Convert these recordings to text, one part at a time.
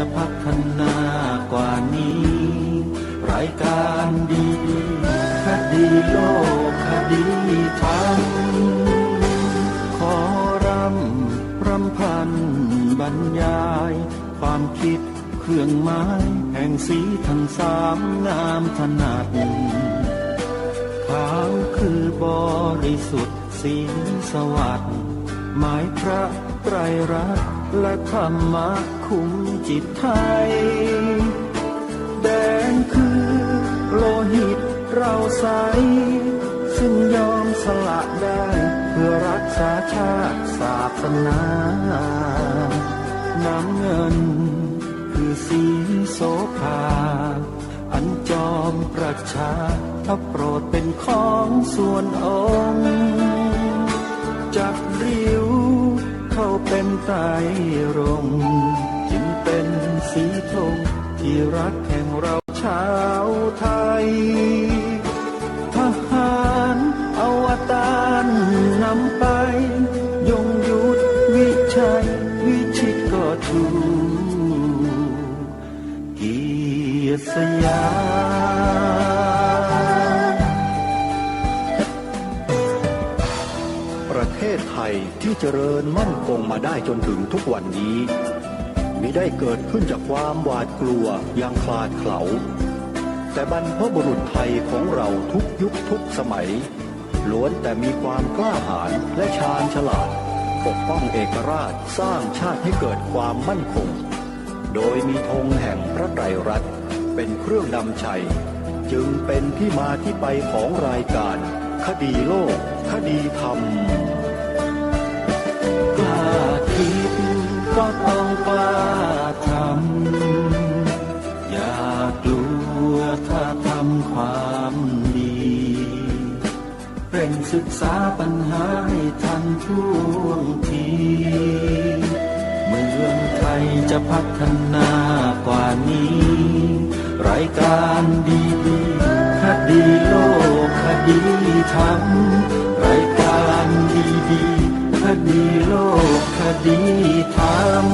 จะพัฒนากว่านี้รายการดีคดีโลกคดีธรรมขอรำพันบรรยายความคิดเครื่องหมายแห่งสีทันสามงามถนัดขาวคือบริสุทธิ์สีสวัสดิ์หมายพระไตรรัตน์และธรรมะคุ้มจิตไทยแดงคือโลหิตเราใสซึ่งยอมสละได้เพื่อรักษาชาติศาสนาน้ำเงินคือสีโสภาอันจอมประชาถ้าโปรดเป็นของส่วนองค์จับริ้วเข้าเป็นไตรรงค์จึงเป็นสีธงที่รักแห่งเราชาวไทยทหารอวตารนำไปยงยุทธวิชัยวิชิตก็ถูกเกียรติสยามประเทศไทยที่เจริญมั่นคงมาได้จนถึงทุกวันนี้มิได้เกิดขึ้นจากความหวาดกลัวอย่างคลาดเขลาแต่บรรพบุรุษไทยของเราทุกยุคทุกสมัยล้วนแต่มีความกล้าหาญและชาญฉลาดปกป้องเอกราชสร้างชาติให้เกิดความมั่นคงโดยมีธงแห่งพระไตรรัตน์เป็นเครื่องนำชัยจึงเป็นที่มาที่ไปของรายการคดีโลกคดีธรรมกล้าคิดก็ต้องกล้าทำอย่ากลัวถ้าทำความดีเร่งศึกษาปัญหาให้ทันท่วงทีเมืองไทยจะพัฒนากว่านี้รายการดีคดีโลกคดีธรรมรายการดีคดีโลกคดีธรรม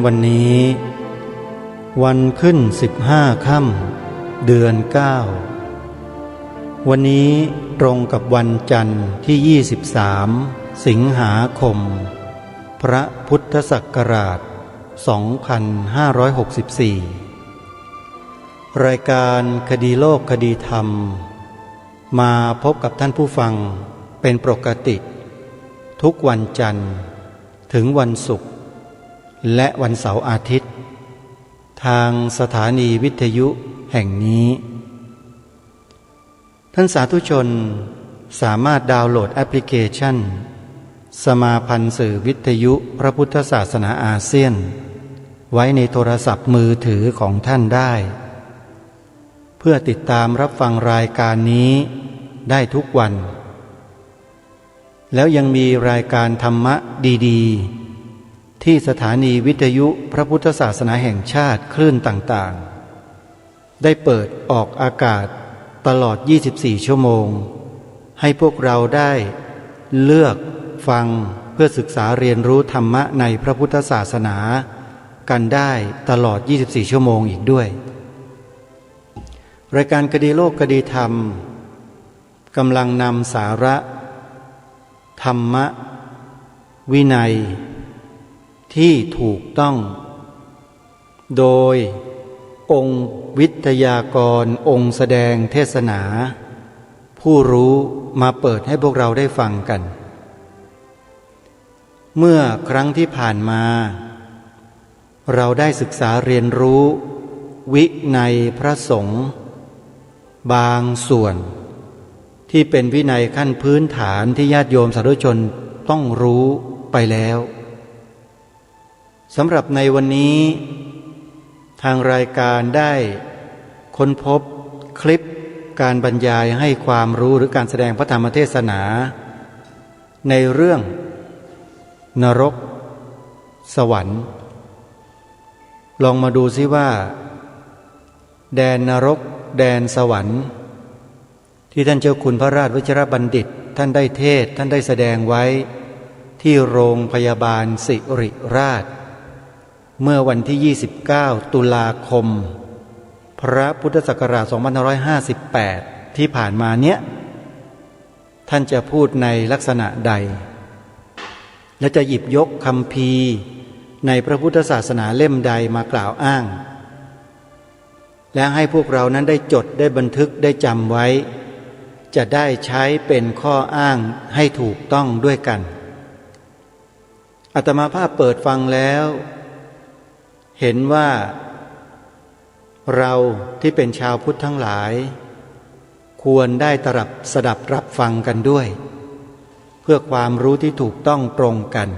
วันนี้วันขึ้น15 ค่ำเดือน 9วันนี้ตรงกับวันจันทร์ที่23สิงหาคมพระพุทธศักราช2564รายการคดีโลกคดีธรรมมาพบกับท่านผู้ฟังเป็นปกติทุกวันจันทร์ถึงวันศุกร์และวันเสาร์อาทิตย์ทางสถานีวิทยุแห่งนี้ท่านสาธุชนสามารถดาวน์โหลดแอปพลิเคชันสมาพันธ์สื่อวิทยุพระพุทธศาสนาอาเซียนไว้ในโทรศัพท์มือถือของท่านได้เพื่อติดตามรับฟังรายการนี้ได้ทุกวันแล้วยังมีรายการธรรมะดีๆที่สถานีวิทยุพระพุทธศาสนาแห่งชาติคลื่นต่างๆได้เปิดออกอากาศตลอด24ชั่วโมงให้พวกเราได้เลือกฟังเพื่อศึกษาเรียนรู้ธรรมะในพระพุทธศาสนากันได้ตลอด24ชั่วโมงอีกด้วย รายการคดีโลกคดีธรรมกำลังนำสาระธรรมะวินัยที่ถูกต้องโดยองค์วิทยากรองค์แสดงเทศนาผู้รู้มาเปิดให้พวกเราได้ฟังกันเมื่อครั้งที่ผ่านมาเราได้ศึกษาเรียนรู้วินัยพระสงฆ์บางส่วนที่เป็นวินัยขั้นพื้นฐานที่ญาติโยมสาธุชนต้องรู้ไปแล้วสำหรับในวันนี้ทางรายการได้ค้นพบคลิปการบรรยายให้ความรู้หรือการแสดงพระธรรมเทศนาในเรื่องนรกสวรรค์ลองมาดูซิว่าแดนนรกแดนสวรรค์ที่ท่านเจ้าคุณพระราชวชิรบัณฑิตท่านได้เทศน์ท่านได้แสดงไว้ที่โรงพยาบาลสิริราชเมื่อวันที่29ตุลาคมพระพุทธศักราช2558ที่ผ่านมาเนี้ยท่านจะพูดในลักษณะใดและจะหยิบยกคัมภีร์ในพระพุทธศาสนาเล่มใดมากล่าวอ้างและให้พวกเรานั้นได้จดได้บันทึกได้จำไว้จะได้ใช้เป็นข้ออ้างให้ถูกต้องด้วยกันอาตมาภาพเปิดฟังแล้วเห็นว่าเราที่เป็นชาวพุทธทั้งหลายควรได้สดับรับฟังกันด้วยเพื่อความรู้ที่ถูกต้องตรงกัน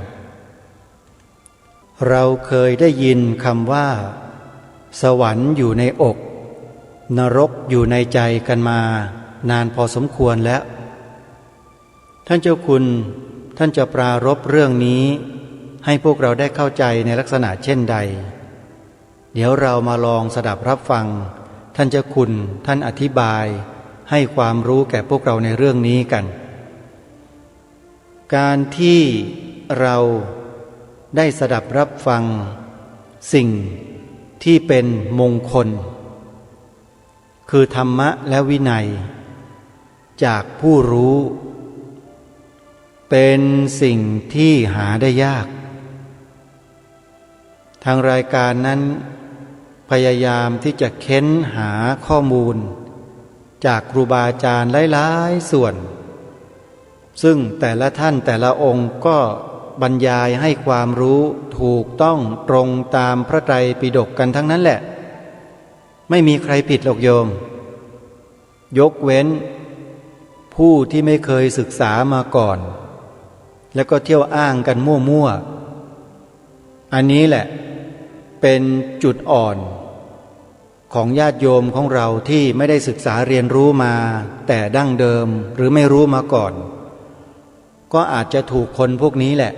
เราเคยได้ยินคำว่าสวรรค์อยู่ในอกนรกอยู่ในใจกันมานานพอสมควรแล้วท่านเจ้าคุณท่านจะปรารภเรื่องนี้ให้พวกเราได้เข้าใจในลักษณะเช่นใดเดี๋ยวเรามาลองสดับรับฟังท่านเจ้าคุณท่านอธิบายให้ความรู้แก่พวกเราในเรื่องนี้กันการที่เราได้สดับรับฟังสิ่งที่เป็นมงคลคือธรรมะและวินัยจากผู้รู้เป็นสิ่งที่หาได้ยากทางรายการนั้นพยายามที่จะเค้นหาข้อมูลจากครูบาอาจารย์หลายๆส่วนซึ่งแต่ละท่านแต่ละองค์ก็บรรยายให้ความรู้ถูกต้องตรงตามพระไตรปิฎกกันทั้งนั้นแหละไม่มีใครผิดหรอกโยมยกเว้นผู้ที่ไม่เคยศึกษามาก่อนแล้วก็เที่ยวอ้างกันมั่วๆอันนี้แหละเป็นจุดอ่อนของญาติโยมของเราที่ไม่ได้ศึกษาเรียนรู้มาแต่ดั้งเดิมหรือไม่รู้มาก่อนก็อาจจะถูกคนพวกนี้แหละ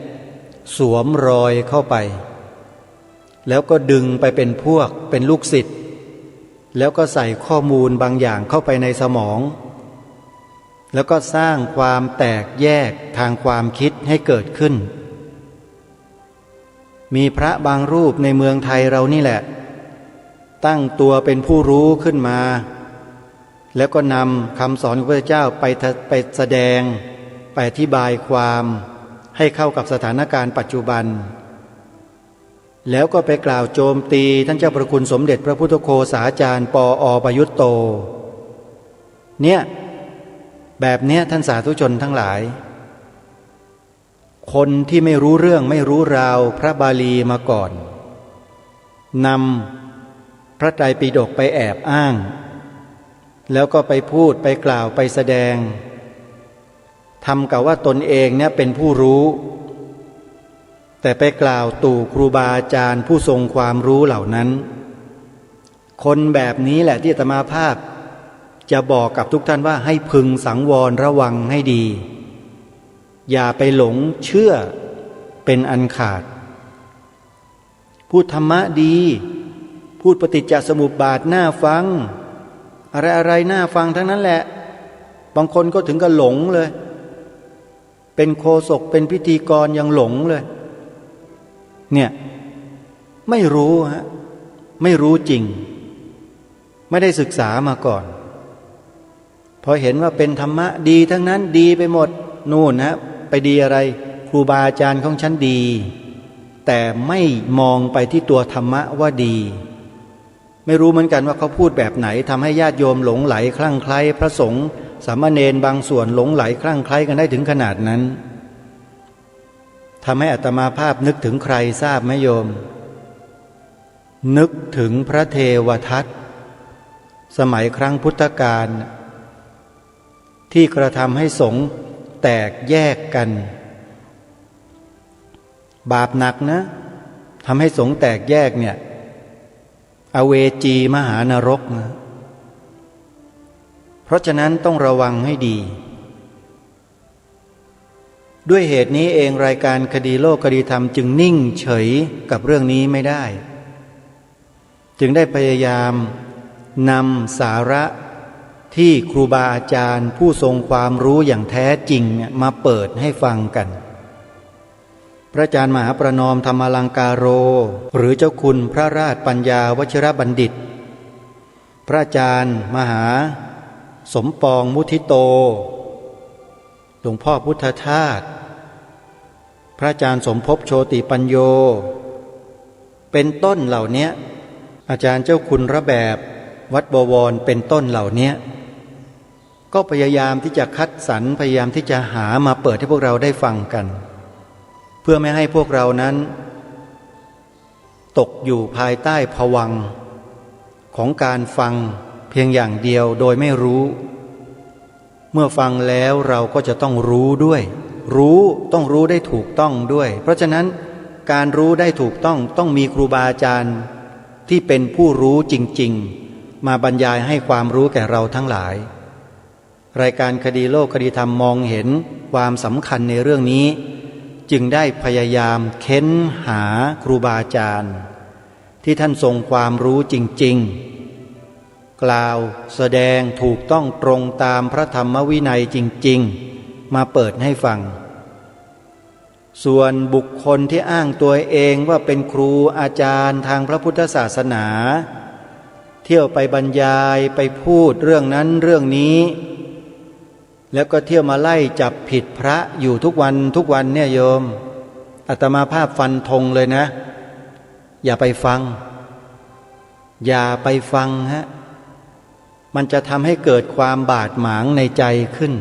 สวมรอยเข้าไปแล้วก็ดึงไปเป็นพวกเป็นลูกศิษย์แล้วก็ใส่ข้อมูลบางอย่างเข้าไปในสมองแล้วก็สร้างความแตกแยกทางความคิดให้เกิดขึ้นมีพระบางรูปในเมืองไทยเรานี่แหละตั้งตัวเป็นผู้รู้ขึ้นมาแล้วก็นำคำสอนของพระเจ้าไปแสดงไปอธิบายความให้เข้ากับสถานการณ์ปัจจุบันแล้วก็ไปกล่าวโจมตีท่านเจ้าพระคุณสมเด็จพระพุทธโฆษาจารย์ปอ.ประยุตโตเนี่ยแบบเนี้ยท่านสาธุชนทั้งหลายคนที่ไม่รู้เรื่องไม่รู้ราวพระบาลีมาก่อนนำพระไตรปิฎกไปแอบอ้างแล้วก็ไปพูดไปกล่าวไปแสดงทำกับว่าตนเองเนี่ยเป็นผู้รู้แต่ไปกล่าวตู่ครูบาอาจารย์ผู้ทรงความรู้เหล่านั้นคนแบบนี้แหละที่อาตมาภาพจะบอกกับทุกท่านว่าให้พึงสังวรระวังให้ดีอย่าไปหลงเชื่อเป็นอันขาดพูดธรรมะดีพูดปฏิจจสมุปบาทน่าฟังอะไรน่าฟังทั้งนั้นแหละบางคนก็ถึงกับหลงเลยเป็นโฆษกเป็นพิธีกรยังหลงเลยเนี่ยไม่รู้ฮะไม่รู้จริง ไม่ได้ศึกษามาก่อนพอเห็นว่าเป็นธรรมะดีทั้งนั้นดีไปหมดนู่นนะไปดีอะไรครูบาอาจารย์ของฉันดีแต่ไม่มองไปที่ตัวธรรมะว่าดีไม่รู้เหมือนกันว่าเขาพูดแบบไหนทำให้ญาติโยมหลงไหลคลั่งไคล้พระสงฆ์สามเณรบางส่วนหลงไหลคลั่งไคล้กันได้ถึงขนาดนั้นทำให้อาตมาภาพนึกถึงใครทราบไหมโยมนึกถึงพระเทวทัตสมัยครั้งพุทธกาลที่กระทำให้สงฆ์แตกแยกกันบาปหนักนะทำให้สงฆ์แตกแยกเนี่ยอเวจีมหานรกนะเพราะฉะนั้นต้องระวังให้ดีด้วยเหตุนี้เองรายการคดีโลกคดีธรรมจึงนิ่งเฉยกับเรื่องนี้ไม่ได้จึงได้พยายามนำสาระที่ครูบาอาจารย์ผู้ทรงความรู้อย่างแท้จริงมาเปิดให้ฟังกันพระอาจารย์มหาประนอมธรรมลังการโรหรือเจ้าคุณพระราชปัญญาวชิรบัณฑิตพระอาจารย์มหาสมปองมุทิโตหลวงพ่อพุทธทาสพระอาจารย์สมภพโชติปัญโยเป็นต้นเหล่านี้อาจารย์เจ้าคุณระแบบวัดบวรเป็นต้นเหล่านี้ก็พยายามที่จะคัดสรรพยายามที่จะหามาเปิดให้พวกเราได้ฟังกันเพื่อไม่ให้พวกเรานั้นตกอยู่ภายใต้ภวังค์ของการฟังเพียงอย่างเดียวโดยไม่รู้เมื่อฟังแล้วเราก็จะต้องรู้ด้วยต้องรู้ได้ถูกต้องด้วยเพราะฉะนั้นการรู้ได้ถูกต้องมีครูบาอาจารย์ที่เป็นผู้รู้จริงๆมาบรรยายให้ความรู้แก่เราทั้งหลายรายการคดีโลกคดีธรรมมองเห็นความสำคัญในเรื่องนี้จึงได้พยายามเค้นหาครูบาอาจารย์ที่ท่านทรงความรู้จริงๆกล่าวแสดงถูกต้องตรงตามพระธรรมวินัยจริงๆมาเปิดให้ฟังส่วนบุคคลที่อ้างตัวเองว่าเป็นครูอาจารย์ทางพระพุทธศาสนาเที่ยวไปบรรยายไปพูดเรื่องนั้นเรื่องนี้แล้วก็เที่ยวมาไล่จับผิดพระอยู่ทุกวันเนี่ยโยมอาตมาภาพฟันธงเลยนะอย่าไปฟังฮะมันจะทำให้เกิดความบาดหมางในใจขึ้น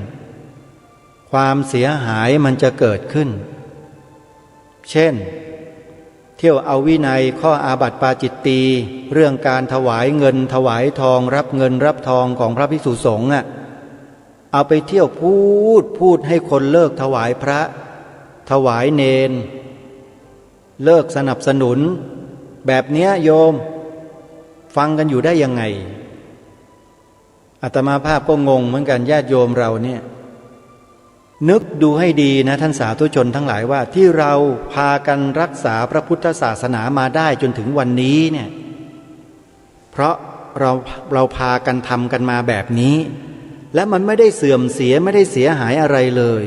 ความเสียหายมันจะเกิดขึ้นเช่นเที่ยวเอาวินัยข้ออาบัติปาจิตตีเรื่องการถวายเงินถวายทองรับเงินรับทองของพระภิกษุสงฆ์เอาไปเที่ยวพูดให้คนเลิกถวายพระถวายเนรเลิกสนับสนุนแบบเนี้ยโยมฟังกันอยู่ได้ยังไงอาตมาภาพก็งงเหมือนกันญาติโยมเราเนี่ยนึกดูให้ดีนะท่านสาธุชนทั้งหลายว่าที่เราพากันรักษาพระพุทธศาสนามาได้จนถึงวันนี้เนี่ยเพราะเราพากันทำกันมาแบบนี้และมันไม่ได้เสื่อมเสียไม่ได้เสียหายอะไรเลย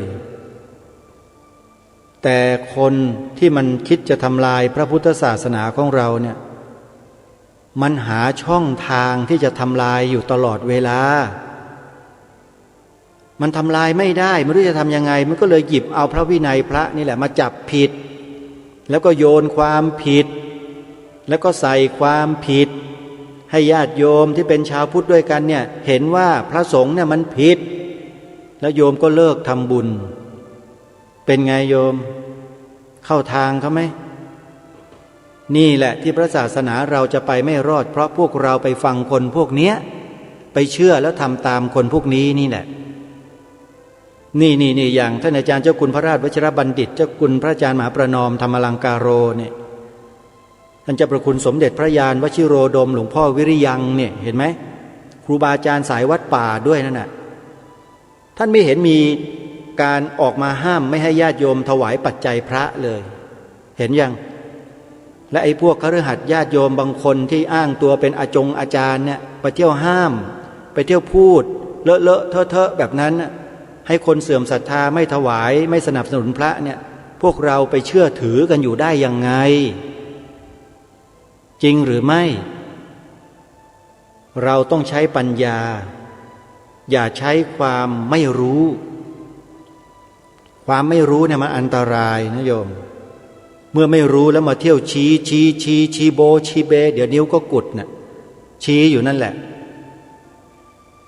แต่คนที่มันคิดจะทำลายพระพุทธศาสนาของเราเนี่ยมันหาช่องทางที่จะทำลายอยู่ตลอดเวลามันทำลายไม่ได้ไม่รู้จะทำยังไงมันก็เลยหยิบเอาพระวินัยพระนี่แหละมาจับผิดแล้วก็โยนความผิดแล้วก็ใส่ความผิดให้ญาติโยมที่เป็นชาวพุทธด้วยกันเนี่ยเห็นว่าพระสงฆ์เนี่ยมันผิดแล้วโยมก็เลิกทำบุญเป็นไงโยมเข้าทางเขาไหมนี่แหละที่พระศาสนาเราจะไปไม่รอดเพราะพวกเราไปฟังคนพวกเนี้ยไปเชื่อแล้วทำตามคนพวกนี้นี่แหละนี่อย่างท่านอาจารย์เจ้าคุณพระราชวชิรบัณฑิตเจ้าคุณพระอาจารย์มหาประนอมธรรมลังการโรเนี่ยท่านเจ้าประคุณสมเด็จพระยานวชิโรดมหลวงพ่อวิริยังเนี่ยเห็นไหมครูบาอาจารย์สายวัดป่าด้วยนั่นน่ะท่านไม่เห็นมีการออกมาห้ามไม่ให้ญาติโยมถวายปัจจัยพระเลยเห็นยังและไอ้พวกคฤหัสถ์ญาติโยมบางคนที่อ้างตัวเป็นอาจารย์เนี่ยไปเที่ยวห้ามไปเที่ยวพูดเลอะเทอะแบบนั้นให้คนเสื่อมศรัทธาไม่ถวายไม่สนับสนุนพระเนี่ยพวกเราไปเชื่อถือกันอยู่ได้ยังไงจริงหรือไม่ เราต้องใช้ปัญญาอย่าใช้ความไม่รู้ความไม่รู้เนี่ยมันอันตรายนะโยมเมื่อไม่รู้แล้วมาเที่ยวชี้โบชี้เบเดี๋ยวนิ้วก็กุดน่ะชี้อยู่นั่นแหละ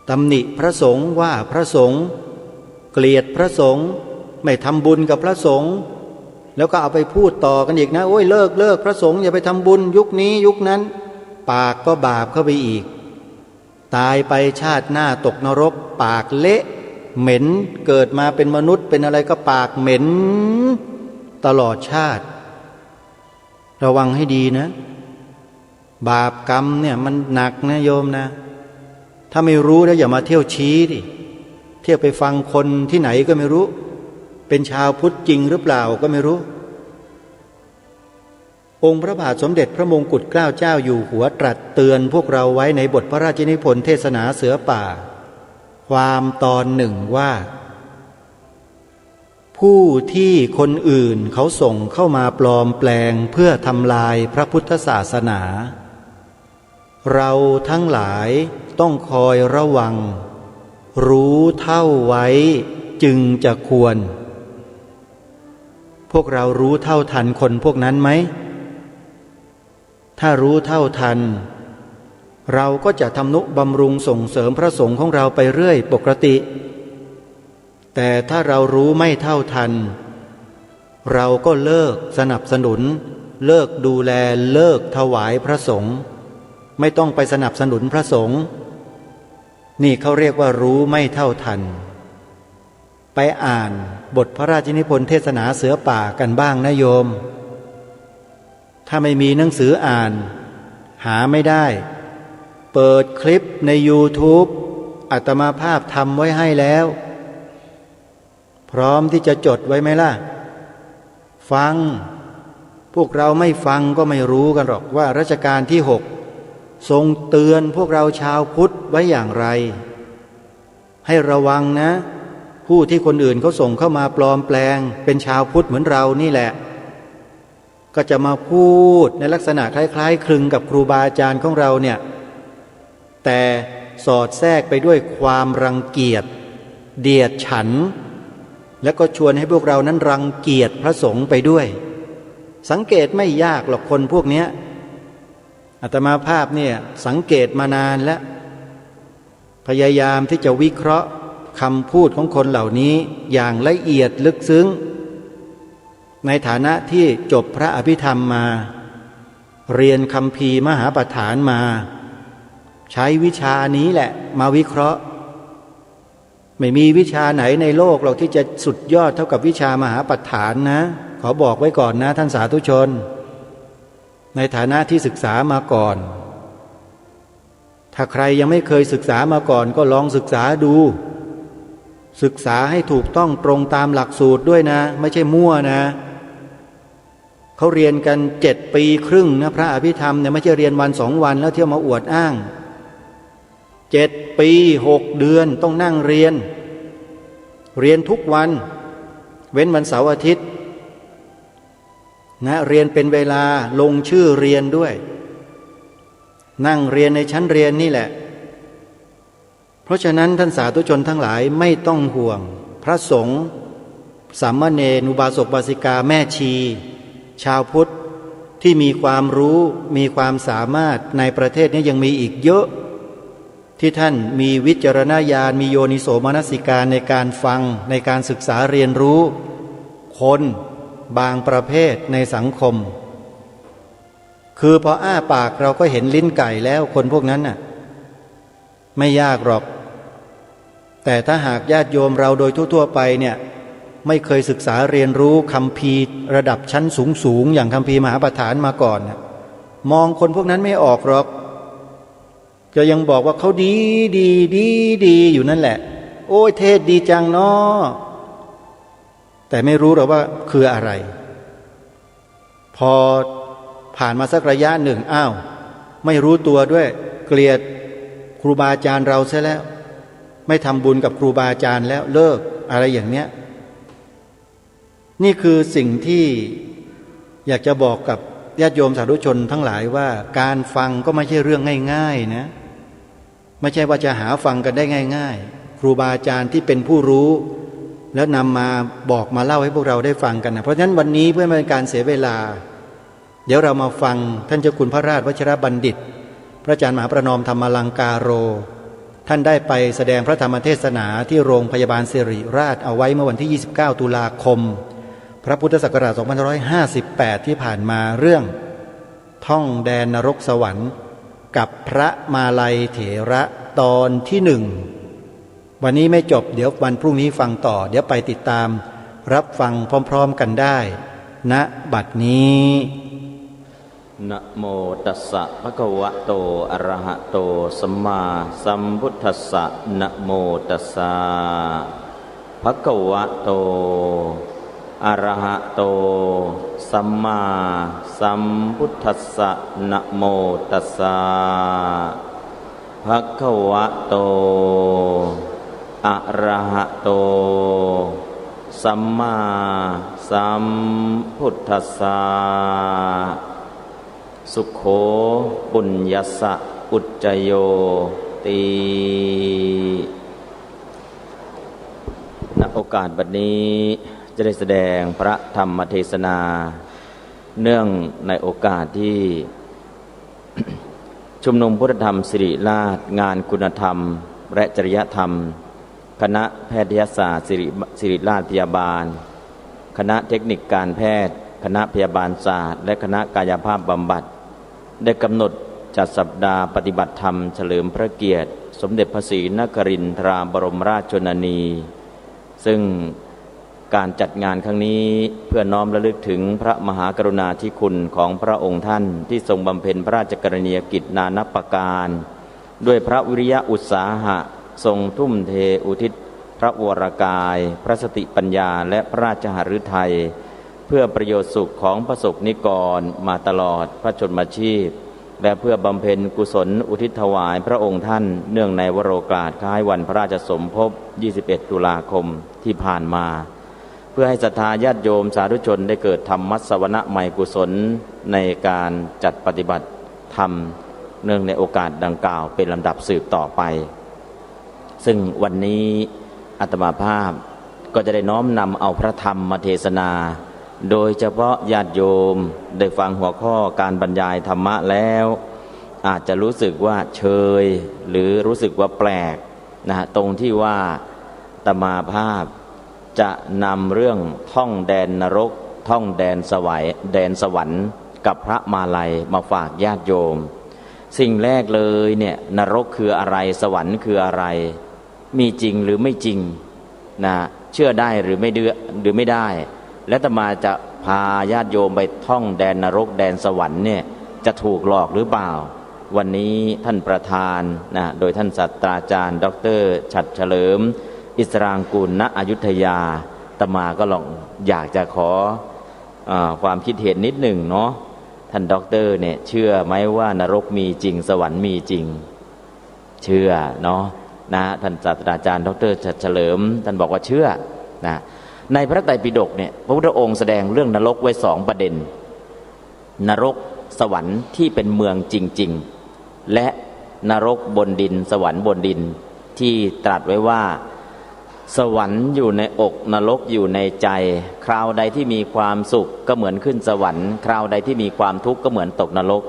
ตำหนิพระสงฆ์ว่าพระสงฆ์เกลียดพระสงฆ์ไม่ทำบุญกับพระสงฆ์แล้วก็เอาไปพูดต่อกันอีกนะโอ้ยเลิกพระสงฆ์อย่าไปทำบุญยุคนี้ยุคนั้นปากก็บาปเข้าไปอีกตายไปชาติหน้าตกนรกปากเละเหม็นเกิดมาเป็นมนุษย์เป็นอะไรก็ปากเหม็นตลอดชาติระวังให้ดีนะบาปกรรมเนี่ยมันหนักนะโยมนะถ้าไม่รู้แล้วอย่ามาเที่ยวชี้ดิเที่ยวไปฟังคนที่ไหนก็ไม่รู้เป็นชาวพุทธจริงหรือเปล่าก็ไม่รู้องค์พระบาทสมเด็จพระมงกุฎเกล้าเจ้าอยู่หัวตรัสเตือนพวกเราไว้ในบทพระราชนิพนธ์เทศนาเสือป่าความตอนหนึ่งว่าผู้ที่คนอื่นเขาส่งเข้ามาปลอมแปลงเพื่อทำลายพระพุทธศาสนาเราทั้งหลายต้องคอยระวังรู้เท่าไว้จึงจะควรพวกเรารู้เท่าทันคนพวกนั้นไหมถ้ารู้เท่าทันเราก็จะทำนุบำรุงส่งเสริมพระสงฆ์ของเราไปเรื่อยปกติแต่ถ้าเรารู้ไม่เท่าทันเราก็เลิกสนับสนุนเลิกดูแลเลิกถวายพระสงฆ์ไม่ต้องไปสนับสนุนพระสงฆ์นี่เขาเรียกว่ารู้ไม่เท่าทันไปอ่านบทพระราชนิพนธ์เทศนาเสือป่ากันบ้างนะโยมถ้าไม่มีหนังสืออ่านหาไม่ได้เปิดคลิปใน YouTube อาตมาภาพทำไว้ให้แล้วพร้อมที่จะจดไว้ไหมล่ะฟังพวกเราไม่ฟังก็ไม่รู้กันหรอกว่ารัชกาลที่6ทรงเตือนพวกเราชาวพุทธไว้อย่างไรให้ระวังนะผู้ที่คนอื่นเขาส่งเข้ามาปลอมแปลงเป็นชาวพุทธเหมือนเรานี่แหละก็จะมาพูดในลักษณะคล้ายๆคลึงกับครูบาอาจารย์ของเราเนี่ยแต่สอดแทรกไปด้วยความรังเกียจเดียดฉันและก็ชวนให้พวกเรานั้นรังเกียจพระสงฆ์ไปด้วยสังเกตไม่ยากหรอกคนพวกนี้อาตมาภาพเนี่ยสังเกตมานานแล้วพยายามที่จะวิเคราะห์คำพูดของคนเหล่านี้อย่างละเอียดลึกซึ้งในฐานะที่จบพระอภิธรรมมาเรียนคัมภีร์มหาปฐานมาใช้วิชานี้แหละมาวิเคราะห์ไม่มีวิชาไหนในโลกหรอกที่จะสุดยอดเท่ากับวิชามหาปฐานนะขอบอกไว้ก่อนนะท่านสาธุชนในฐานะที่ศึกษามาก่อนถ้าใครยังไม่เคยศึกษามาก่อนก็ลองศึกษาดูศึกษาให้ถูกต้องตรงตามหลักสูตรด้วยนะไม่ใช่มั่วนะเขาเรียนกัน7 ปีครึ่งนะพระอภิธรรมเนี่ยไม่ใช่เรียนวัน2 วันแล้วเที่ยวมาอวดอ้าง7 ปี6 เดือนต้องนั่งเรียนทุกวันเว้นวันเสาร์อาทิตย์นะเรียนเป็นเวลาลงชื่อเรียนด้วยนั่งเรียนในชั้นเรียนนี่แหละเพราะฉะนั้นท่านสาธุชนทั้งหลายไม่ต้องห่วงพระสงฆ์สามเณรอุบาสกอุบาสิกาแม่ชีชาวพุทธที่มีความรู้มีความสามารถในประเทศนี้ยังมีอีกเยอะที่ท่านมีวิจารณญาณมีโยนิโสมนสิการในการฟังในการศึกษาเรียนรู้คนบางประเภทในสังคมคือพออ้าปากเราก็เห็นลิ้นไก่แล้วคนพวกนั้นน่ะไม่ยากหรอกแต่ถ้าหากญาติโยมเราโดยทั่วๆไปเนี่ยไม่เคยศึกษาเรียนรู้คัมภีร์ระดับชั้นสูงอย่างคัมภีร์มหาปฐานมาก่อนมองคนพวกนั้นไม่ออกหรอกจะยังบอกว่าเขาดีอยู่นั่นแหละโอ้ยเทศดีจังเนาะแต่ไม่รู้หรอกว่าคืออะไรพอผ่านมาสักระยะหนึ่งอ้าวไม่รู้ตัวด้วยเกลียดครูบาอาจารย์เราซะแล้วไม่ทำบุญกับครูบาอาจารย์แล้วเลิกอะไรอย่างเนี้ยนี่คือสิ่งที่อยากจะบอกกับญาติโยมสาธุชนทั้งหลายว่าการฟังก็ไม่ใช่เรื่องง่ายๆนะ ไม่ใช่ว่าจะหาฟังกันได้ง่ายๆครูบาอาจารย์ที่เป็นผู้รู้แล้วนำมาบอกมาเล่าให้พวกเราได้ฟังกันนะเพราะฉะนั้นวันนี้เพื่อไม่เป็นการเสียเวลาเดี๋ยวเรามาฟังท่านเจ้าคุณพระราชวชิรบัณฑิตพระอาจารย์มหาประนอมธรรมลังกาโรท่านได้ไปแสดงพระธรรมเทศนาที่โรงพยาบาลศิริราชเอาไว้เมื่อวันที่29ตุลาคมพระพุทธศักราช2558ที่ผ่านมาเรื่องท่องแดนนรกสวรรค์กับพระมาลัยเถระตอนที่หนึ่งวันนี้ไม่จบเดี๋ยววันพรุ่งนี้ฟังต่อเดี๋ยวไปติดตามรับฟังพร้อมๆกันได้ณบัดนี้นะโมตัสสะภะคะวะโตอะระหะโตสัมมาสัมพุทธัสสะนะโมตัสสะภะคะวะโตอะระหะโตสัมมาสัมพุทธัสสะนะโมตัสสะภะคะวะโตอะระหะโตสัมมาสัมพุทธัสสะสุโขปุญญัสสะอุจจโยติณโอกาสบัดนี้จะได้แสดงพระธรรมเทศนาเนื่องในโอกาสที่ ชุมนุมพุทธธรรมสิริราชงานคุณธรรมและจริยธรรมคณะแพทยศาสตร์ศิริราชพยาบาลคณะเทคนิคการแพทย์คณะพยาบาลศาสตร์และคณะกายภาพบำบัดได้กำหนดจัดสัปดาห์ปฏิบัติธรรมเฉลิมพระเกียรติสมเด็จพระศรีนครินทราบรมราชชนนีซึ่งการจัดงานครั้งนี้เพื่อน้อมระลึกถึงพระมหากรุณาธิคุณของพระองค์ท่านที่ทรงบำเพ็ญพระราชกรณียกิจนานับประการด้วยพระวิริยะอุตสาหะทรงทุ่มเทอุทิศพระวรกายพระสติปัญญาและพระราชหฤทัยเพื่อประโยชน์สุขของประสบนิกรมาตลอดพระชนมชีพและเพื่อบำเพ็ญกุศลอุทิศถวายพระองค์ท่านเนื่องในวโรกาสคล้ายวันพระราชสมภพ21ตุลาคมที่ผ่านมาเพื่อให้ศรัทธาญาติโยมสาธุชนได้เกิดธรรมสวนะใหม่กุศลในการจัดปฏิบัติธรรมเนื่องในโอกาสดังกล่าวเป็นลำดับสืบต่อไปซึ่งวันนี้อาตมาภาพก็จะได้น้อมนำเอาพระธรรมมาเทศนาโดยเฉพาะญาติโยมได้ฟังหัวข้อการบรรยายธรรมะแล้วอาจจะรู้สึกว่าเชยหรือรู้สึกว่าแปลกตรงที่ว่าอาตมาภาพจะนำเรื่องท่องแดนนรกท่องแดนสวรรค์กับพระมาลัยมาฝากญาติโยมสิ่งแรกเลยเนี่ยนรกคืออะไรสวรรค์คืออะไรมีจริงหรือไม่จริงเชื่อได้หรือไม่ได้และอาตมาจะพาญาติโยมไปท่องแดนนรกแดนสวรรค์เนี่ยจะถูกหลอกหรือเปล่าวันนี้ท่านประธานโดยท่านศาสตราจารย์ดร.ฉัตรเฉลิมอิสรางกูลณอยุธยาอาตมาก็ลองอยากจะขอความคิดเห็นนิดหนึ่งเนาะท่านด็อกเตอร์เนี่ยเชื่อไหมว่านรกมีจริงสวรรค์มีจริงเชื่อเนาะท่านศาสตราจารย์ดร.ฉัตรเฉลิมท่านบอกว่าเชื่อในพระไตรปิฎกเนี่ยพระพุทธองค์แสดงเรื่องนรกไว้2ประเด็นนรกสวรรค์ที่เป็นเมืองจริงๆและนรกบนดินสวรรค์บนดินที่ตรัสไว้ว่าสวรรค์อยู่ในอกนรกอยู่ในใจคราวใดที่มีความสุขก็เหมือนขึ้นสวรรค์คราวใดที่มีความทุกข์ก็เหมือนตกนรก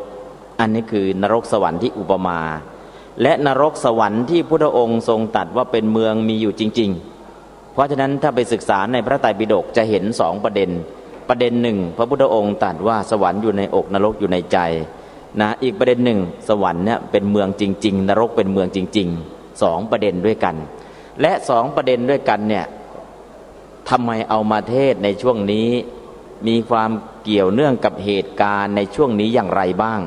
อันนี้คือนรกสวรรค์ที่อุปมาและนรกสวรรค์ที่พุทธองค์ทรงตรัสว่าเป็นเมืองมีอยู่จริงๆเพราะฉะนั้นถ้าไปศึกษาในพระไตรปิฎกจะเห็น2ประเด็นหนึ่งพระพุทธองค์ตรัสว่าสวรรค์อยู่ในอกนรกอยู่ในใจอีกประเด็นหนึ่งสวรรค์เนี่ยเป็นเมืองจริงๆนรกเป็นเมืองจริงๆ2ประเด็นด้วยกันและ2ประเด็นด้วยกันเนี่ยทำไมเอามาเทศในช่วงนี้มีความเกี่ยวเนื่องกับเหตุการณ์ในช่วงนี้อย่างไรบ้าง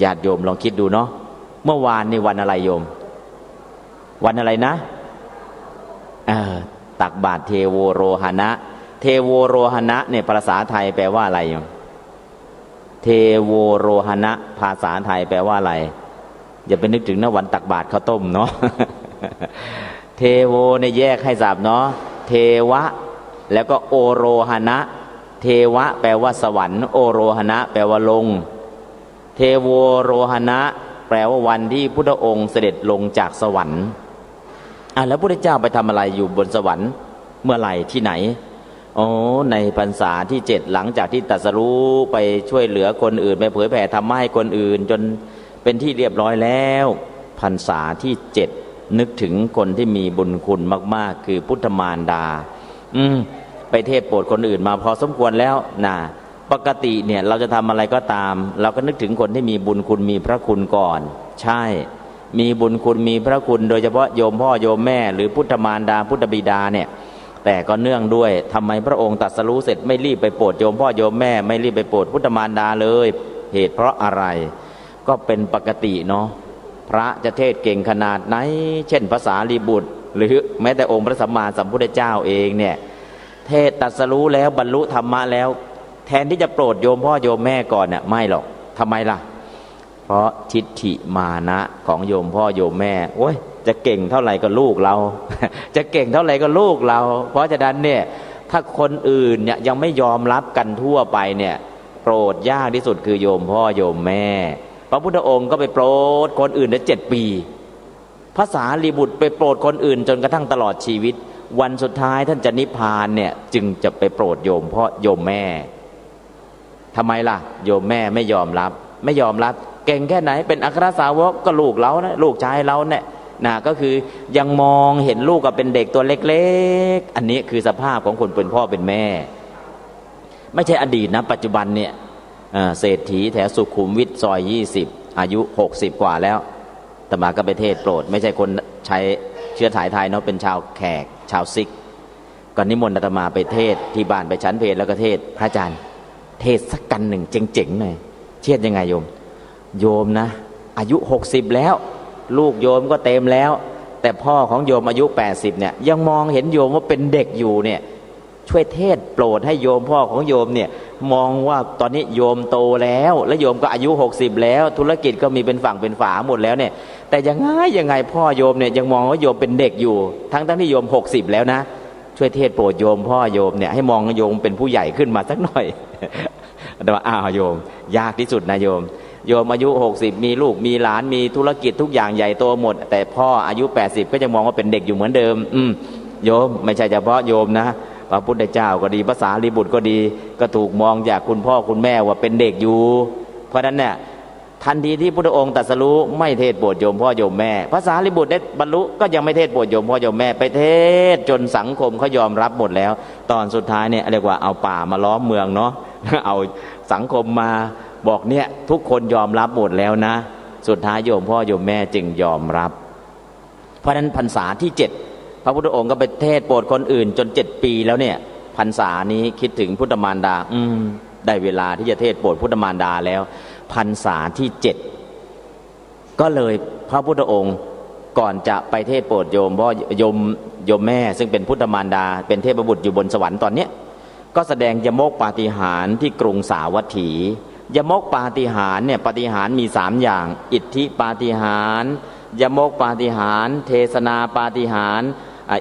ญาติโยมลองคิดดูเนาะเมื่อวานนี่วันอะไรโยมวันอะไรนะตักบาตรเทโวโรหณะเทโวโรหณะเนี่ยภาษาไทยแปลว่าอะไรโยมเทโวโรหณะภาษาไทยแปลว่าอะไรอย่าไปนึกถึงนะวันตักบาตรข้าวต้มเนาะ เทโวเนี่ยแยกให้ทราบเนาะเทวะแล้วก็โอโรหณะเทวะแปลว่าสวรรค์โอโรหณะแปลว่าลงเทโวโรหณะแป ลว่าวันที่พุทธองค์เสด็จลงจากสวรรค์แล้วพระพุทธเจ้าไปทำอะไรอยู่บนสวรรค์เมื่อไหร่ที่ไหนในพรรษาที่7หลังจากที่ตรัสรู้ไปช่วยเหลือคนอื่นไปเผยแผ่ธรรมะให้คนอื่นจนเป็นที่เรียบร้อยแล้วพรรษาที่7นึกถึงคนที่มีบุญคุณมากๆคือพุทธมารดาไปเทศโปรดคนอื่นมาพอสมควรแล้วนะปกติเนี่ยเราจะทำอะไรก็ตามเราก็นึกถึงคนที่มีบุญคุณมีพระคุณก่อนใช่มีบุญคุณมีพระคุณโดยเฉพาะโยมพ่อโยมแม่หรือพุทธมารดาพุทธบิดาเนี่ยแต่ก็เนื่องด้วยทำไมพระองค์ตรัสรู้เสร็จไม่รีบไปโปรดโยมพ่อโยมแม่ไม่รีบไปโปรดพุทธมารดาเลยเหตุเพราะอะไรก็เป็นปกติเนาะพระจะเทศเก่งขนาดไหนเช่นภาษาลีบุตรหรือแม้แต่องค์พระสัมมาสัมพุทธเจ้าเองเนี่ยเทศตรัสรู้แล้วบรรลุธรรมะแล้วแทนที่จะโปรดโยมพ่อโยมแม่ก่อนเนี่ยไม่หรอกทำไมล่ะเพราะทิฏฐิมานะของโยมพ่อโยมแม่โอ้ยจะเก่งเท่าไหร่ก็ลูกเรา จะเก่งเท่าไหร่ก็ลูกเราเพราะฉะนั้นเนี่ยถ้าคนอื่นเนี่ยยังไม่ยอมรับกันทั่วไปเนี่ยโปรดยากที่สุดคือโยมพ่อโยมแม่พระพุทธองค์ก็ไปโปรดคนอื่นได้7 ปีพระสารีบุตรไปโปรดคนอื่นจนกระทั่งตลอดชีวิตวันสุดท้ายท่านจะนิพพานเนี่ยจึงจะไปโปรดโยมพ่อโยมแม่ทำไมล่ะโยมแม่ไม่ยอมรับเก่งแค่ไหนเป็นอัครสาวกก็ลูกเรานะลูกชายเราเนี่ยนะก็คือยังมองเห็นลูกกับเป็นเด็กตัวเล็กๆอันนี้คือสภาพของคนเป็นพ่อเป็นแม่ไม่ใช่อดีตนะปัจจุบันเนี่ยเศรษฐีแถวสุขุมวิทซอย20อายุ60กว่าแล้วอาตมาก็ไปเทศโปรดไม่ใช่คนใช้เชื้อสายไทยเนาะเป็นชาวแขกชาวซิกก่อนนิมนต์อาตมาไปเทศที่บ้านไปชั้นเพลแล้วก็เทศพระอาจารย์เทศสักกันหนึ่งเจ๋งๆหน่อยเทศยังไงโยมนะอายุ60แล้วลูกโยมก็เต็มแล้วแต่พ่อของโยมอายุ80เนี่ยยังมองเห็นโยมว่าเป็นเด็กอยู่เนี่ยช่วยเทศโปรดให้โยมพ่อของโยมเนี่ยมองว่าตอนนี้โยมโตแล้วและโยมก็อายุ60แล้วธุรกิจก็มีเป็นฝั่งเป็นฝาหมดแล้วเนี่ยแต่ยังไงพ่อโยมเนี่ยยังมองว่าโยมเป็นเด็กอยู่ทั้งที่โยม60แล้วนะช่วยเทศโปรดโยมพ่อโยมเนี่ยให้มองโยมเป็นผู้ใหญ่ขึ้นมาสักหน่อยแต่ว่าโยมยากที่สุดนะโยมอายุ60มีลูกมีหลานมีธุรกิจทุกอย่างใหญ่โตหมดแต่พ่ออายุ80ก็ยังมองว่าเป็นเด็กอยู่เหมือนเดิมโยมไม่ใช่เฉพาะโยมนะพระพุทธเจ้าก็ดีภาษาลีบุตรก็ดีก็ถูกมองจากคุณพ่อคุณแม่ว่าเป็นเด็กอยู่เพราะฉะนั้นเนี่ยทันทีที่พุทธองค์ตรัสรู้ไม่เทศโปรดโยมพ่อโยมแม่ภาษาลีบุตรได้บรรลุก็ยังไม่เทศโปรดโยมพ่อโยมแม่ไปเทศจนสังคมเขายอมรับหมดแล้วตอนสุดท้ายเนี่ยเรียกว่าเอาป่ามาล้อมเมืองเนาะ เอาสังคมมาบอกเนี่ยทุกคนยอมรับหมดแล้วนะสุดท้ายโยมพ่อโยมแม่จึงยอมรับเพราะฉะนั้นพรรษาที่7พระพุทธองค์ก็ไปเทศโปรดคนอื่นจน7 ปีแล้วเนี่ยพรรษานี้คิดถึงพุทธมารดาได้เวลาที่จะเทศโปรดพุทธมารดาแล้วพรรษาที่7ก็เลยพระพุทธองค์ก่อนจะไปเทศโปรดโยมพ่อโยมแม่ซึ่งเป็นพุทธมารดาเป็นเทพบุตรอยู่บนสวรรค์ตอนเนี้ยก็แสดงยมกปาฏิหาริย์ที่กรุงสาวัตถียมกปาฏิหาริย์เนี่ยปาฏิหาริย์มี3อย่างอิทธิปาฏิหาริย์ยมกปาฏิหาริย์เทศนาปาฏิหาริย์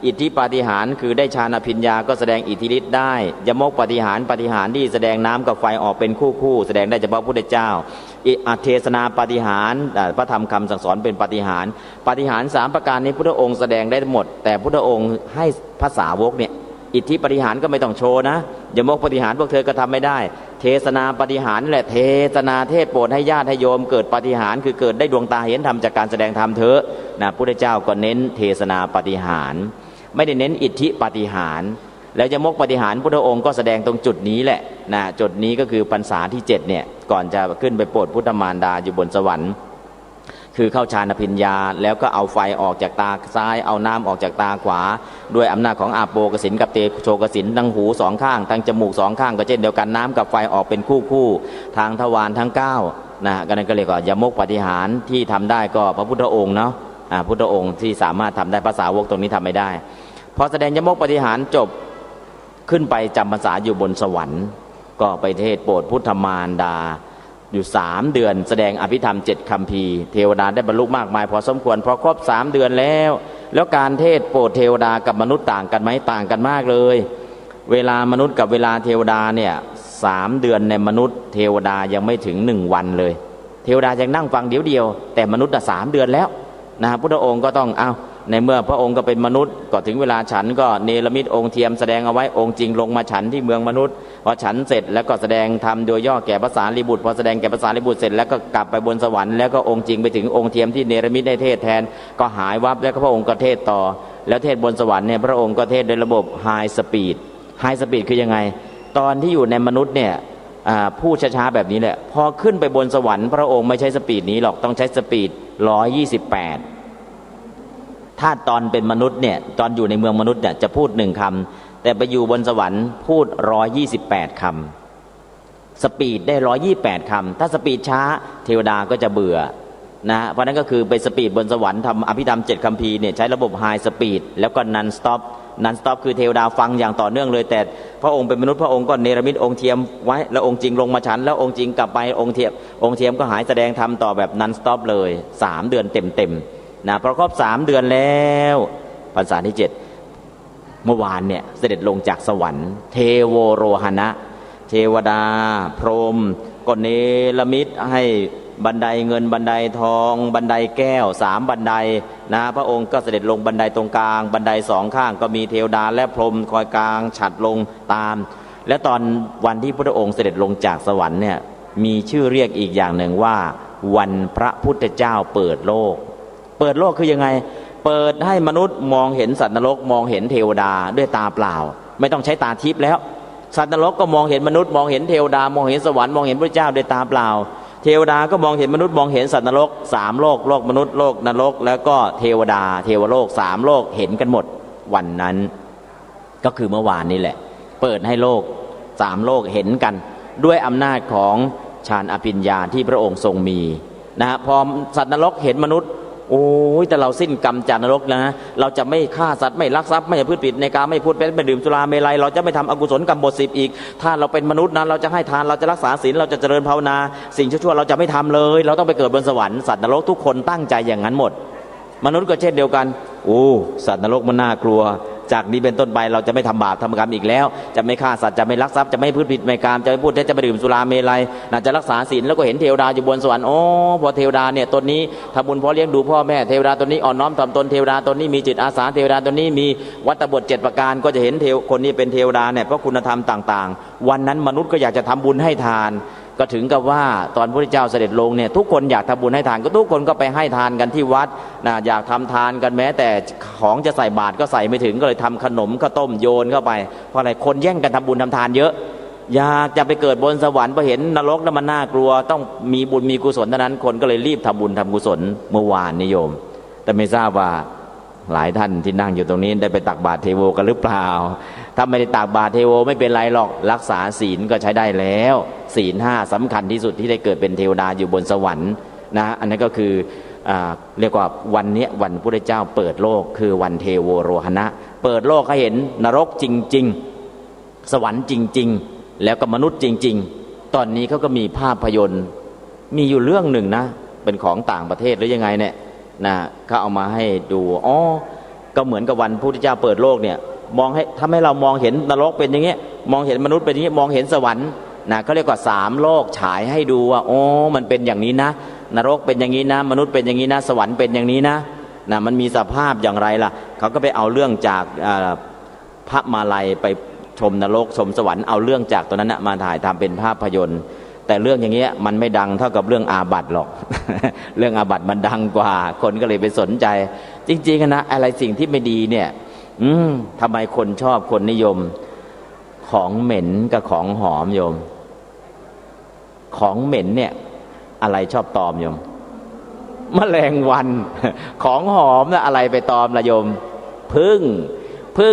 อิทธิปาฏิหาริย์คือได้ฌานอภิญญาก็แสดงอิทธิฤทธิ์ได้ยมกปาฏิหาริย์ที่แสดงน้ำกับไฟออกเป็นคู่แสดงได้เฉพาะพุทธเจ้าเทศนาปาฏิหาริย์พระธรรมคำสั่งสอนเป็นปาฏิหาริย์3ประการนี้พุทธองค์แสดงได้หมดแต่พุทธองค์ให้ภาษาวกเนี่ยอิทธิปาฏิหาริย์ก็ไม่ต้องโชว์นะยมกปาฏิหาริย์พวกเธอก็ทำไม่ได้เทศนาปาฏิหาริย์แหละเทศนาเทศโปรดให้ญาติให้โยมเกิดปาฏิหาริย์คือเกิดได้ดวงตาเห็นธรรมจากการแสดงธรรมเถอะนะพุทธเจ้าก็เน้นเทศนาปาฏิหาริย์ไม่ได้เน้นอิทธิปาฏิหาริย์แล้วยมกปาฏิหาริย์พุทธองค์ก็แสดงตรงจุดนี้แหละนะจุดนี้ก็คือพรรษาที่7เนี่ยก่อนจะขึ้นไปโปรดพุทธมารดาอยู่บนสวรรค์คือเข้าฌานอภิญญาแล้วก็เอาไฟออกจากตาซ้ายเอาน้ำออกจากตาขวาด้วยอำนาจของอาโปกสินกับเตโชกสินทั้งหู2ข้างทั้งจมูก2ข้างก็เช่นเดียวกันน้ำกับไฟออกเป็นคู่ทางทวารทั้ง9นะก็นั่นก็เรียกว่ายมกปาฏิหาริย์ที่ทำได้ก็พระพุทธองค์เนาะพุทธองค์ที่สามารถทำได้ภาษาวกตรงนี้ทำไม่ได้พอแสดงยมกปาฏิหาริย์จบขึ้นไปจำพรรษาอยู่บนสวรรค์ก็ไปเทศโปรดพุทธมารดาอยู่3 เดือนแสดงอภิธรรม7 คัมภีร์เทวดาได้บรรลุมากมายพอสมควรพอครบ3 เดือนแล้วการเทศโปรดเทวดากับมนุษย์ต่างกันไหมต่างกันมากเลยเวลามนุษย์กับเวลาเทวดาเนี่ย3 เดือนในมนุษย์เทวดายังไม่ถึง1 วันเลย เทวดายังนั่งฟังเดียวแต่มนุษย์3 เดือนแล้วนะพุทธองค์ก็ต้องในเมื่อพระองค์ก็เป็นมนุษย์ก็ถึงเวลาฉันก็เนรมิตองค์เทียมแสดงเอาไว้องค์จริงลงมาฉันที่เมืองมนุษย์พอฉันเสร็จแล้วก็แสดงธรรมโดยย่อแก่พระสารีบุตรพอแสดงแก่พระสารีบุตรเสร็จแล้วก็กลับไปบนสวรรค์แล้วก็องค์จริงไปถึงองค์เทียมที่เนรมิตได้เทศแทนก็หายวับแล้วก็พระองค์ก็เทศต่อแล้วเทศบนสวรรค์เนี่ยพระองค์ก็เทศโดยระบบไฮสปีดคือยังไงตอนที่อยู่ในมนุษย์เนี่ยพูดช้าๆแบบนี้แหละพอขึ้นไปบนสวรรค์พระองค์ไม่ใช้สปีดนี้หรอกต้องใช้สปีด128ถ้าตอนเป็นมนุษย์เนี่ยตอนอยู่ในเมืองมนุษย์เนี่ยจะพูด1 คำแต่ไปอยู่บนสวรรค์พูด128 คำสปีดได้128 คำถ้าสปีดช้าเทวดาก็จะเบื่อนะเพราะนั้นก็คือไปสปีดบนสวรรค์ทำอภิธรรม7 คัมภีร์เนี่ยใช้ระบบไฮสปีดแล้วก็นันสต็อปคือเทวดาฟังอย่างต่อเนื่องเลยแต่พระองค์เป็นมนุษย์พระองค์ก็เนรมิตองค์เทียมไว้แล้วองค์จริงลงมาฉันแล้วองค์จริงกลับไปองค์เทียมก็หายแสดงธรรมต่อแบบนันสต็อปเลย3 เดือนเต็มนะพอครบ3 เดือนแล้วพรรษาที่7เมื่อวานเนี่ยเสด็จลงจากสวรรค์เทโวโรหณะเทวดาพรหมก็เนรมิตให้บันไดเงินบันไดทองบันไดแก้ว3 บันไดนะพระองค์ก็เสด็จลงบันไดตรงกลางบันได2 ข้างก็มีเทวดาและพรหมคอยกลางฉัตรลงตามและตอนวันที่พระองค์เสด็จลงจากสวรรค์เนี่ยมีชื่อเรียกอีกอย่างหนึ่งว่าวันพระพุทธเจ้าเปิดโลกคือยังไงเปิดให้มนุษย์มองเห็นสัตว์นรกมองเห็นเทวดาด้วยตาเปล่าไม่ต้องใช้ตาทิพย์แล้วสัตว์นรกก็มองเห็นมนุษย์มองเห็นเทวดามองเห็นสวรรค์มองเห็นพระเจ้าด้วยตาเปล่าเทวดาก็มองเห็นมนุษย์มองเห็นสัตว์นรก3 โลกโลกมนุษย์โลกนรกแล้วก็เทวดาเทวโลก3 โลกเห็นกันหมดวันนั้นก็คือเมื่อวานนี้แหละเปิดให้โลก3 โลกเห็นกันด้วยอำนาจของฌานอภิญญาที่พระองค์ทรงมีนะพอสัตว์นรกเห็นมนุษย์โอ้ยแต่เราสิ้นกรรมจากนรกแล้วนะเราจะไม่ฆ่าสัตว์ไม่ลักทรัพย์ไม่พูดผิดในกามไม่พูดเท็จไม่ดื่มสุราเมลัยเราจะไม่ทำอกุศลกรรมบท10อีกถ้าเราเป็นมนุษย์นั้นเราจะให้ทานเราจะรักษาศีลเราจะเจริญภาวนาสิ่งชั่วๆเราจะไม่ทำเลยเราต้องไปเกิดบนสวรรค์สัตว์นรกทุกคนตั้งใจอย่างนั้นหมดมนุษย์ก็เช่นเดียวกันสัตว์นรกมันน่ากลัวจากนี้เป็นต้นไปเราจะไม่ทำบาปทำกรรมอีกแล้วจะไม่ฆ่าสัตว์จะไม่ลักทรัพย์จะไม่พูดผิดในกามจะไม่พูดเท็จจะไม่ดื่มสุราเมลัยจะรักษาศีลแล้วก็เห็นเทวดาอยู่บนสวรรค์พอเทวดาเนี่ยตนนี้ทำบุญเพราะเลี้ยงดูพ่อแม่เทวดาตนนี้อ่อนน้อมถ่อมตนเทวดาตนนี้มีจิตอาสาเทวดาตนนี้มีวัตบท7 ประการก็จะเห็นคนนี้เป็นเทวดาเนี่ยเพราะคุณธรรมต่างๆวันนั้นมนุษย์ก็อยากจะทำบุญให้ทานก็ถึงกับว่าตอนพระพุทธเจ้าเสด็จลงเนี่ยทุกคนอยากทำบุญให้ทานก็ทุกคนก็ไปให้ทานกันที่วัดนะอยากทำทานกันแม้แต่ของจะใส่บาตรก็ใส่ไม่ถึงก็เลยทำขนมข้าวต้มโยนเข้าไปเพราะอะไรคนแย่งกันทำบุญทำทานเยอะอยากจะไปเกิดบนสวรรค์พอเห็นนรกแล้วมันน่ากลัวต้องมีบุญมีกุศลเท่านั้นคนก็เลยรีบทำบุญทำกุศลเมื่อวานนิโยมแต่ไม่ทราบว่าหลายท่านที่นั่งอยู่ตรงนี้ได้ไปตักบาตรเทโวกันหรือเปล่าถ้าไม่ได้ตักบาตรเทโวไม่เป็นไรหรอกรักษาศีลก็ใช้ได้แล้วศีล5สำคัญที่สุดที่ได้เกิดเป็นเทวดาอยู่บนสวรรค์นะอันนั้นก็คือเรียกว่าวันนี้วันพระพุทธเจ้าเปิดโลกคือวันเทโวโรหณะเปิดโลกให้เห็นนรกจริงๆสวรรค์จริงๆแล้วก็มนุษย์จริงๆตอนนี้เขาก็มีภาพยนตร์มีอยู่เรื่องหนึ่งนะเป็นของต่างประเทศหรือยังไงเนี่ยนะเขาเอามาให้ดูก็เหมือนกับวันพระพุทธเจ้าเปิดโลกเนี่ยมองให้ทำให้เรามองเห็นนรกเป็นอย่างเงี้ยมองเห็นมนุษย์เป็นอย่างเงี้ยมองเห็นสวรรค์นะเขาเรียกว่า3 โลกฉายให้ดูว่ามันเป็นอย่างนี้นะนรกเป็นอย่างนี้นะมนุษย์เป็นอย่างนี้นะสวรรค์เป็นอย่างนี้นะมันมีสภาพอย่างไรล่ะเขาก็ไปเอาเรื่องจากพระมาลัยไปชมนรกชมสวรรค์เอาเรื่องจากตัวนั้นนะมาถ่ายทำเป็นภาพยนตร์แต่เรื่องอย่างเงี้ยมันไม่ดังเท่ากับเรื่องอาบัติหรอก เรื่องอาบัติมันดังกว่าคนก็เลยไปสนใจจริงๆนะอะไรสิ่งที่ไม่ดีเนี่ยทำไมคนชอบคนนิยมของเหม็นกับของหอมโยมของเหม็นเนี่ยอะไรชอบตอมโยมแมลงวัน ของหอมนะอะไรไปตอมละโยมพึ่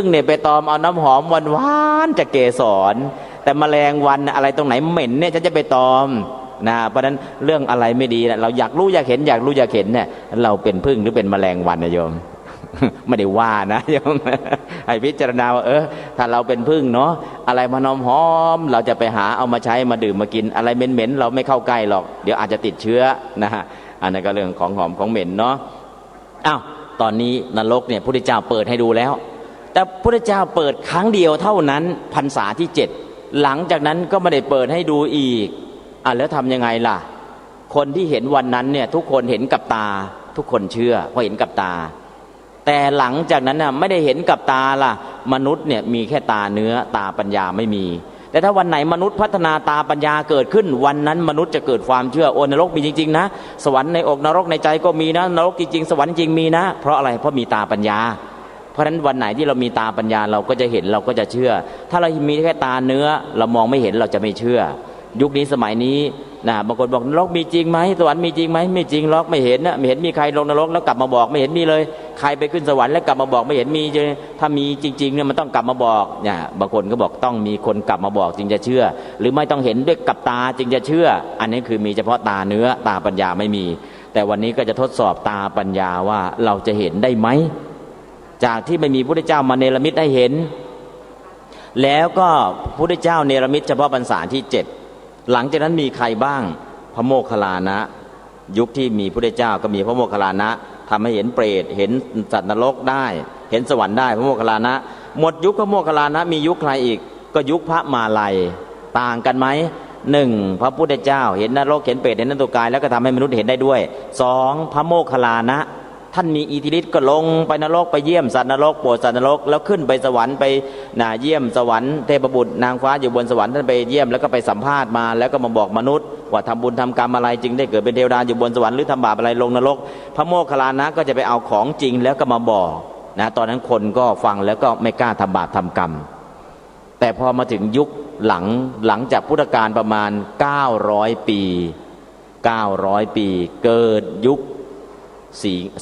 งเนี่ยไปตอมเอาน้ำหอมหวานๆจะเกสรแต่แมลงวันอะไรตรงไหนเหม็นเนี่ยฉันจะไปตอมนะเพราะนั้นเรื่องอะไรไม่ดีนะเราอยากรู้อยากเห็นเนี่ยเราเป็นพึ่งหรือเป็นแมลงวันนะโยม ไม่ได้ว่านะโยม ให้พิจารณาว่าถ้าเราเป็นพึ่งเนาะอะไรมานอมหอมเราจะไปหาเอามาใช้มาดื่มมากินอะไรเหม็นๆเราไม่เข้าใกล้หรอกเดี๋ยวอาจจะติดเชื้อนะฮะอันนั้นก็เรื่องของหอมของเหม็นเนาะตอนนี้นรกเนี่ยพระพุทธเจ้าเปิดให้ดูแล้วแต่พระพุทธเจ้าเปิดครั้งเดียวเท่านั้นพรรษาที่7หลังจากนั้นก็ไม่ได้เปิดให้ดูอีกแล้วทำยังไงล่ะ คนที่เห็นวันนั้นเนี่ยทุกคนเห็นกับตาทุกคนเชื่อเพราะเห็นกับตาแต่หลังจากนั้นน่ะไม่ได้เห็นกับตาล่ะมนุษย์เนี่ยมีแค่ตาเนื้อตาปัญญาไม่มีแต่ถ้าวันไหนมนุษย์พัฒนาตาปัญญาเกิดขึ้นวันนั้นมนุษย์จะเกิดความเชื่อโอ้นรกมีจริงๆนะสวรรค์ในอกนรกในใจก็มีนะนรกจริงๆสวรรค์จริงมีนะเพราะอะไรเพราะมีตาปัญญาเพราะฉะนั้นวันไหนที่เรามีตาปัญญาเราก็จะเห็นเราก็จะเชื่อถ้าเรามีแค่ตาเนื้อเรามองไม่เห็นเราจะไม่เชื่อยุคนี้สมัยนี้นะบางคนบอกนรกมีจริงไหมสวรรค์มีจริงไหมไม่จริงหรอกไม่เห็นนะไม่เห็นมีใครลงนรกแล้วกลับมาบอกไม่เห็นมีเลยใครไปขึ้นสวรรค์แล้วกลับมาบอกไม่เห็นมีถ้ามีจริงๆเนี่ยมันต้องกลับมาบอกเนี่ยบางคนก็บอกต้องมีคนกลับมาบอกจึงจะเชื่อหรือไม่ต้องเห็นด้วยกับตาจึงจะเชื่ออันนี้คือมีเฉพาะตาเนื้อตาปัญญาไม่มีแต่วันนี้ก็จะทดสอบตาปัญญาว่าเราจะเห็นได้ไหมจากที่ไม่มีพระพุทธเจ้ามาเนรมิตให้เห็นแล้วก็พระพุทธเจ้าเนรมิตเฉพาะพรรษาที่7หลังจากนั้นมีใครบ้างพระโมคคัลลานะยุคที่มีพระพุทธเจ้าก็มีพระโมคคัลลานะทำให้เห็นเปรตเห็นสัตว์นรกได้เห็นสวรรค์ได้พระโมคคัลลานะหมดยุคพระโมคคัลลานะมียุคใครอีกก็ยุคพระมาลัยต่างกันไหม1พระพุทธเจ้าเห็นนรกเห็นเปรตเห็นนรกกายแล้วก็ทำให้มนุษย์เห็นได้ด้วย2พระโมคคัลลานะท่านมีอิทธิฤทธิ์ก็ลงไปนรกไปเยี่ยมสัตว์นรกโปรดสัตว์นรกแล้วขึ้นไปสวรรค์ไปเยี่ยมสวรรค์เทพบุตรนางฟ้าอยู่บนสวรรค์ท่านไปเยี่ยมแล้วก็ไปสัมภาษณ์มาแล้วก็มาบอกมนุษย์ว่าทำบุญทำกรรมอะไรจึงได้เกิดเป็นเทวดาอยู่บนสวรรค์หรือทำบาปอะไรลงนรกพระโมคคัลลานะก็จะไปเอาของจริงแล้วก็มาบอกตอนนั้นคนก็ฟังแล้วก็ไม่กล้าทำบาปทำกรรมแต่พอมาถึงยุคหลังจากพุทธกาลประมาณ900 ปีเกิดยุค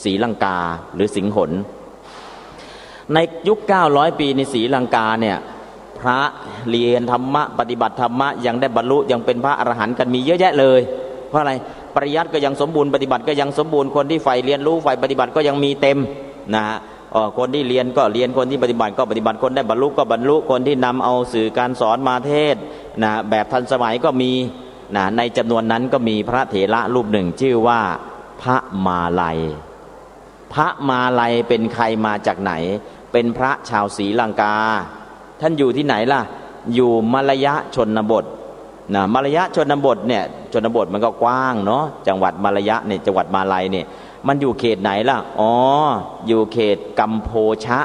ศรีลังกาหรือสิงหนในยุค900 ปีในศรีลังกาเนี่ยพระเรียนธรรมะปฏิบัติธรรมะยังได้บรรลุยังเป็นพระอรหันต์กันมีเยอะแยะเลยเพราะอะไรปริยัติก็ยังสมบูรณ์ปฏิบัติก็ยังสมบูรณ์คนที่ใฝ่เรียนรู้ใฝ่ปฏิบัติก็ยังมีเต็มนะฮะคนที่เรียนก็เรียนคนที่ปฏิบัติก็ปฏิบัติคนได้บรรลุก็บรรลุคนที่นำเอาสื่อการสอนมาเทศนะแบบทันสมัยก็มีนะในจำนวนนั้นก็มีพระเถระรูปหนึ่งชื่อว่าพระมาลัยพระมาลัยเป็นใครมาจากไหนเป็นพระชาวศรีลังกาท่านอยู่ที่ไหนล่ะอยู่มลยชนบทนะมลยชนบทเนี่ยชนบทมันก็กว้างเนาะจังหวัดมลยะเนี่ยจังหวัดมาลัยเนี่ยมันอยู่เขตไหนล่ะอยู่เขตกัมโพชะ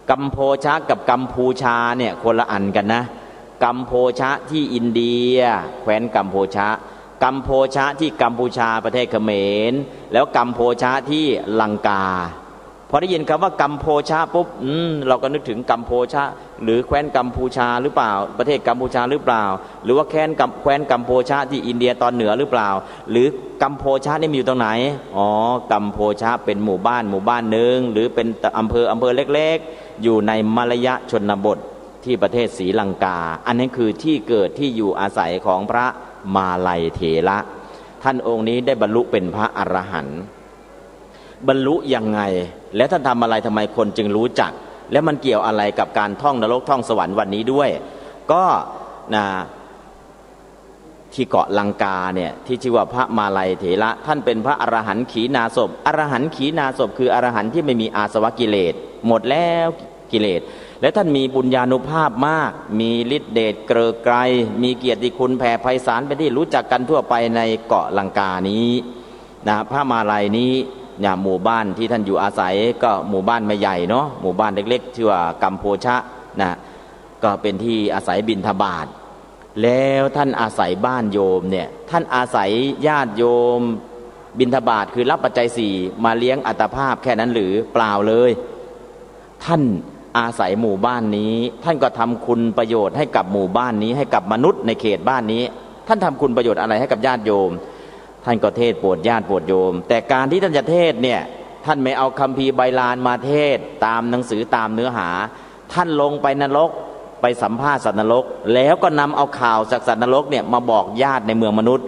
กับกัมพูชาเนี่ยคนละอันกันนะกัมโพชะที่อินเดียแคว้นกัมโพชะที่กัมพูชาประเทศเขมรแล้วกัมโพชะที่ลังกาพอได้ยินคำว่ากัมโพชะปุ๊บเราก็นึกถึงกัมโพชะหรือแคว้นกัมพูชาหรือเปล่าประเทศกัมพูชาหรือเปล่าหรือว่าแคว้นกัมโพชะที่อินเดียตอนเหนือหรือเปล่าหรือกัมโพชะนี่มีอยู่ตรงไหนกัมโพชะเป็นหมู่บ้านหนึ่งหรือเป็นอำเภอเล็กๆอยู่ในมลยชนบทที่ประเทศศรีลังกาอันนี้คือที่เกิดที่อยู่อาศัยของพระมาลัยเถระท่านองค์นี้ได้บรรลุเป็นพระอรหันต์บรรลุยังไงและท่านทำอะไรทำไมคนจึงรู้จักและมันเกี่ยวอะไรกับการท่องนรกท่องสวรรค์วันนี้ด้วยก็ที่เกาะลังกาเนี่ยที่ชื่อว่าพระมาลัยเถระท่านเป็นพระอรหันต์ขีณาสพอรหันต์ขีณาสพคืออรหันต์ที่ไม่มีอาสวะกิเลสหมดแล้วกิเลสและท่านมีบุญญาณุภาพมากมีฤทธิเดชเกริกไกรมีเกียรติคุณแผ่ไพศาลเป็นที่รู้จักกันทั่วไปในเกาะลังกานี้พระมาลัยนี้หมู่บ้านที่ท่านอยู่อาศัยก็หมู่บ้านไม่ใหญ่เนาะหมู่บ้านเล็กๆชื่อว่ากัมโพชะก็เป็นที่อาศัยบิณฑบาตแล้วท่านอาศัยบ้านโยมเนี่ยท่านอาศัยญาติโยมบิณฑบาตคือรับปัจจัย4มาเลี้ยงอัตภาพแค่นั้นหรือเปล่าเลยท่านอาศัยหมู่บ้านนี้ท่านก็ทำคุณประโยชน์ให้กับหมู่บ้านนี้ให้กับมนุษย์ในเขตบ้านนี้ท่านทำคุณประโยชน์อะไรให้กับญาติโยมท่านก็เทศโปรดญาติโปรดโยมแต่การที่ท่านจะเทศเนี่ยท่านไม่เอาคัมภีร์ไบลานมาเทศตามหนังสือตามเนื้อหาท่านลงไปนรกไปสัมภาษณ์สัตว์นรกแล้วก็นำเอาข่าวจากสัตว์นรกเนี่ยมาบอกญาติในเมืองมนุษย์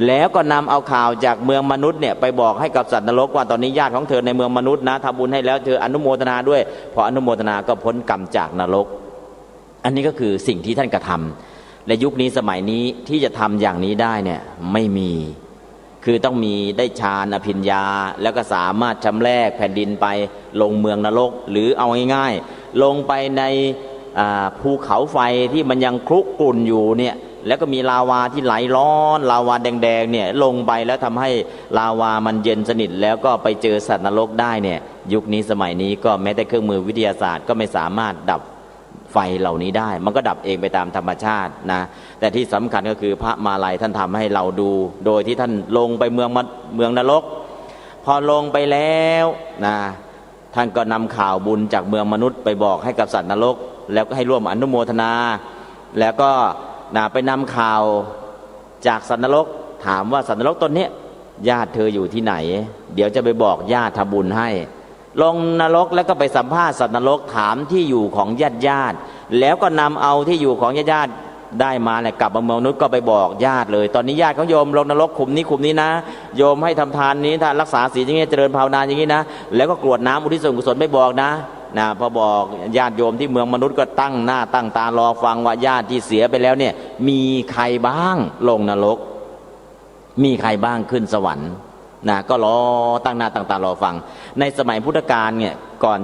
แล้วก็นำเอาข่าวจากเมืองมนุษย์เนี่ยไปบอกให้กับสัตว์นรกว่าตอนนี้ญาติของเธอในเมืองมนุษย์นะทำบุญให้แล้วเธออนุโมทนาด้วยพออนุโมทนาก็พ้นกรรมจากนรกอันนี้ก็คือสิ่งที่ท่านกระทำและยุคนี้สมัยนี้ที่จะทำอย่างนี้ได้เนี่ยไม่มีคือต้องมีได้ฌานอภิญญาแล้วก็สามารถชำแรกแผ่นดินไปลงเมืองนรกหรือเอาง่ายๆลงไปในภูเขาไฟที่มันยังคลุกกลุ่นอยู่เนี่ย แล้วก็มีลาวาที่ไหลร้อนลาวาแดงๆเนี่ยลงไปแล้วทำให้ลาวามันเย็นสนิทแล้วก็ไปเจอสัตว์นรกได้เนี่ยยุคนี้สมัยนี้ก็แม้แต่เครื่องมือวิทยาศาสตร์ก็ไม่สามารถดับไฟเหล่านี้ได้มันก็ดับเองไปตามธรรมชาตินะแต่ที่สำคัญก็คือพระมาลัยท่านทำให้เราดูโดยที่ท่านลงไปเมืองนรกพอลงไปแล้วนะท่านก็นำข่าวบุญจากเมืองมนุษย์ไปบอกให้กับสัตว์นรกแล้วก็ให้ร่วมอนุโมทนาแล้วก็ไปนำข่าวจากสัตว์นรกถามว่าสัตว์นรกตนนี้ญาติเธออยู่ที่ไหนเดี๋ยวจะไปบอกญาติทำบุญให้ลงนรกแล้วก็ไปสัมภาษณ์สัตว์นรกถามที่อยู่ของญาติแล้วก็นำเอาที่อยู่ของญาติได้มาเนี่ยกลับมาเมืองมนุษย์ก็ไปบอกญาติเลยตอนนี้ญาติของโยมลงนรกขุมนี้นะโยมให้ทำทานนี้ทานรักษาศีลอย่างนี้เจริญภาวนาอย่างนี้นะแล้วก็กรวดน้ำอุทิศส่วนกุศลไม่บอกนะพอบอกญาติโยมที่เมืองมนุษย์ก็ตั้งหน้าตั้งตารอฟังว่าญาติที่เสียไปแล้วเนี่ยมีใครบ้างลงนรกมีใครบ้างขึ้นสวรรค์ก็รอตั้งหน้าตั้งตารอฟังในสมัยพุทธกาลเนี่ยก่อน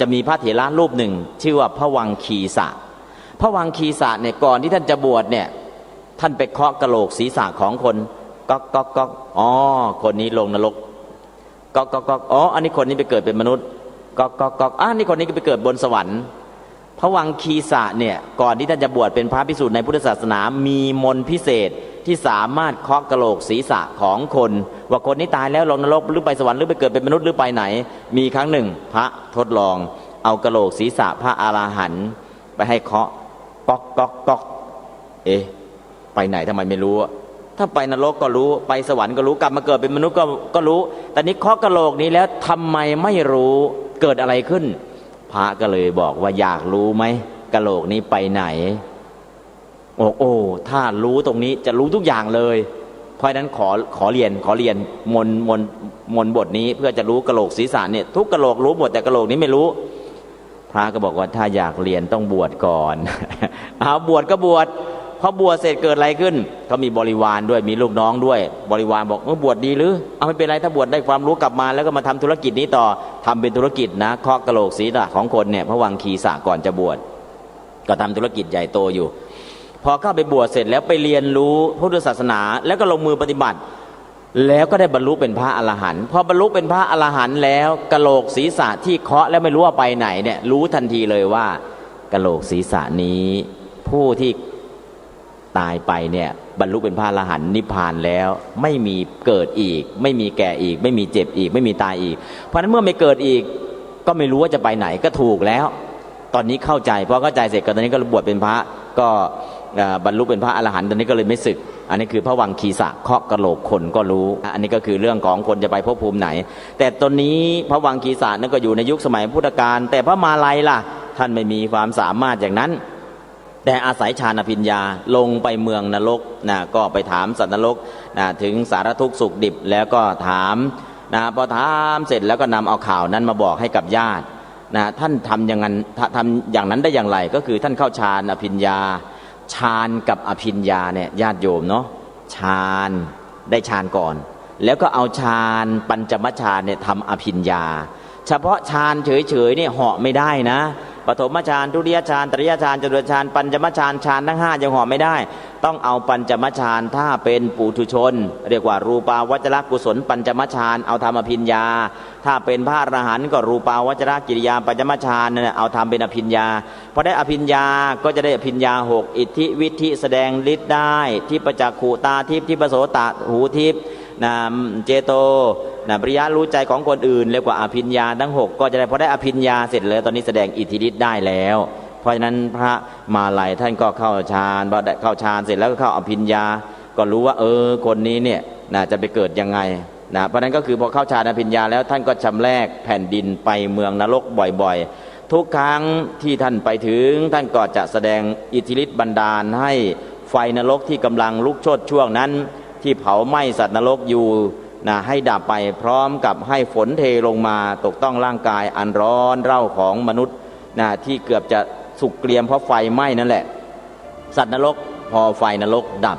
จะมีพระเถระรูปหนึ่งชื่อว่าพระวังคีสะพระวังคีสะเนี่ยก่อนที่ท่านจะบวชเนี่ยท่านไปเคาะกะโหลกศีรษะของคนก็อ๋อคนนี้ลงนรกก็อ๋ออันนี้คนนี้ไปเกิดเป็นมนุษย์ก็นี่คนนี้ก็ไปเกิดบนสวรรค์พระวังคีสะเนี่ยก่อนที่ท่านจะบวชเป็นพระภิกษุในพุทธศาสนามีมนต์พิเศษที่สามารถเคาะกะโหลกศีรษะของคนว่าคนนี้ตายแล้วลงนรกหรือไปสวรรค์หรือไปเกิดเป็นมนุษย์หรือไปไหนมีครั้งหนึ่งพระทดลองเอากะโหลกศีรษะพระอรหันต์ไปให้เคาะก๊อกไปไหนทำไมไม่รู้ถ้าไปนรกก็รู้ไปสวรรค์ก็รู้กลับมาเกิดเป็นมนุษย์ก็รู้แต่นี้เคาะกะโหลกนี้แล้วทำไมไม่รู้เกิดอะไรขึ้นพระก็เลยบอกว่าอยากรู้ไหมกะโหลกนี้ไปไหนโอ้ถ้ารู้ตรงนี้จะรู้ทุกอย่างเลยเพราะฉะนั้นขอเรียนมนบทนี้เพื่อจะรู้กะโหลกศีรษะเนี่ยทุกกะโหลกรู้หมดแต่กะโหลกนี้ไม่รู้พระก็บอกว่าถ้าอยากเรียนต้องบวชก่อน เอาบวชก็บวชพอบวชเสร็จเกิดอะไรขึ้นเขามีบริวารด้วยมีลูกน้องด้วยบริวารบอกบวชดีหรือเอาไม่เป็นไรถ้าบวชได้ความรู้กลับมาแล้วก็มาทำธุรกิจนี้ต่อทำเป็นธุรกิจนะเคาะกะโหลกศีรษะของคนเนี่ยพระวังคีสะก่อนจะบวชก็ทำธุรกิจใหญ่โตอยู่พอเข้าไปบวชเสร็จแล้วไปเรียนรู้พุทธศาสนาแล้วก็ลงมือปฏิบัติแล้วก็ได้บรรลุเป็นพระอรหันต์พอบรรลุเป็นพระอรหันต์แล้วกะโหลกศีรษะที่เคาะแล้วไม่รู้ว่าไปไหนเนี่ยรู้ทันทีเลยว่ากะโหลกศีรษะนี้ผู้ที่ตายไปเนี่ยบรรลุเป็นพระอรหันต์นิพพานแล้วไม่มีเกิดอีกไม่มีแก่อีกไม่มีเจ็บอีกไม่มีตายอีกเพราะฉะนั้นเมื่อไม่เกิดอีกก็ไม่รู้ว่าจะไปไหนก็ถูกแล้วตอนนี้เข้าใจพอเข้าใจเสร็จก็ตอนนี้ก็บวชเป็นพระก็บรรลุเป็นพระอรหันต์ตอนนี้ก็เลยไม่สึกอันนี้คือพระวังคีสะเคาะกะโหลกคนก็รู้อันนี้ก็คือเรื่องของคนจะไปภพภูมิไหนแต่ตอนนี้พระวังคีสะนั่นก็อยู่ในยุคสมัยพุทธกาลแต่พระมาลัยล่ะท่านไม่มีความสามารถอย่างนั้นแต่อาศัยฌานอภิญญาลงไปเมืองนรกก็ไปถามสัตว์นรกถึงสารทุกข์สุขดิบแล้วก็ถามพอถามเสร็จแล้วก็นำเอาข่าวนั้นมาบอกให้กับญาติท่านทำอย่างนั้นได้อย่างไรก็คือท่านเข้าฌานอภิญญาฌานกับอภิญญาเนี่ยญาติโยมเนาะฌานได้ฌานก่อนแล้วก็เอาฌานปัญจมฌานเนี่ยทำอภิญญาเฉพาะฌานเฉยๆเนี่ยเหาะไม่ได้นะปฐมฌานทุติยฌานตติยฌานจตุตฌานปัญจมฌานฌานทั้ง5ยังเหาะไม่ได้ต้องเอาปัญจมฌานถ้าเป็นปุถุชนเรียกว่ารูปาวจรกุศลปัญจมฌานเอาทำอภิญญาถ้าเป็นพระอรหันต์ก็รูปาวจรกิริยาปัญจมฌานเนี่ยเอาทำเป็นอภิญญาพอได้อภิญญาก็จะได้อภิญญา6อิทธิวิธิแสดงฤทธิ์ได้ทิพจักขุตาทิพทิพโสตหูทิพเจโตปริยะรู้ใจของคนอื่นเรียกว่าอภิญญาทั้ง6ก็จะได้พอได้อภิญญาเสร็จแล้วตอนนี้แสดงอิทธิฤทธิ์ได้แล้วเพราะฉะนั้นพระมาลัยท่านก็เข้าฌานพอได้เข้าฌานเสร็จแล้วก็เข้าอภิญญาก็รู้ว่าคนนี้เนี่ยจะไปเกิดยังไงเพราะนั้นก็คือพอเข้าฌานอภิญญาแล้วท่านก็ชำแรกแผ่นดินไปเมืองนรกบ่อยๆทุกครั้งที่ท่านไปถึงท่านก็จะแสดงอิทธิฤทธิ์บันดาลให้ไฟนรกที่กำลังลุกโชติช่วงนั้นที่เผาไหม้สัตว์นรกอยู่ให้ดับไปพร้อมกับให้ฝนเทลงมาตกต้องร่างกายอันร้อนเร่าของมนุษย์ที่เกือบจะสุกเกรียมเพราะไฟไหม้นั่นแหละสัตว์นรกพอไฟนรกดับ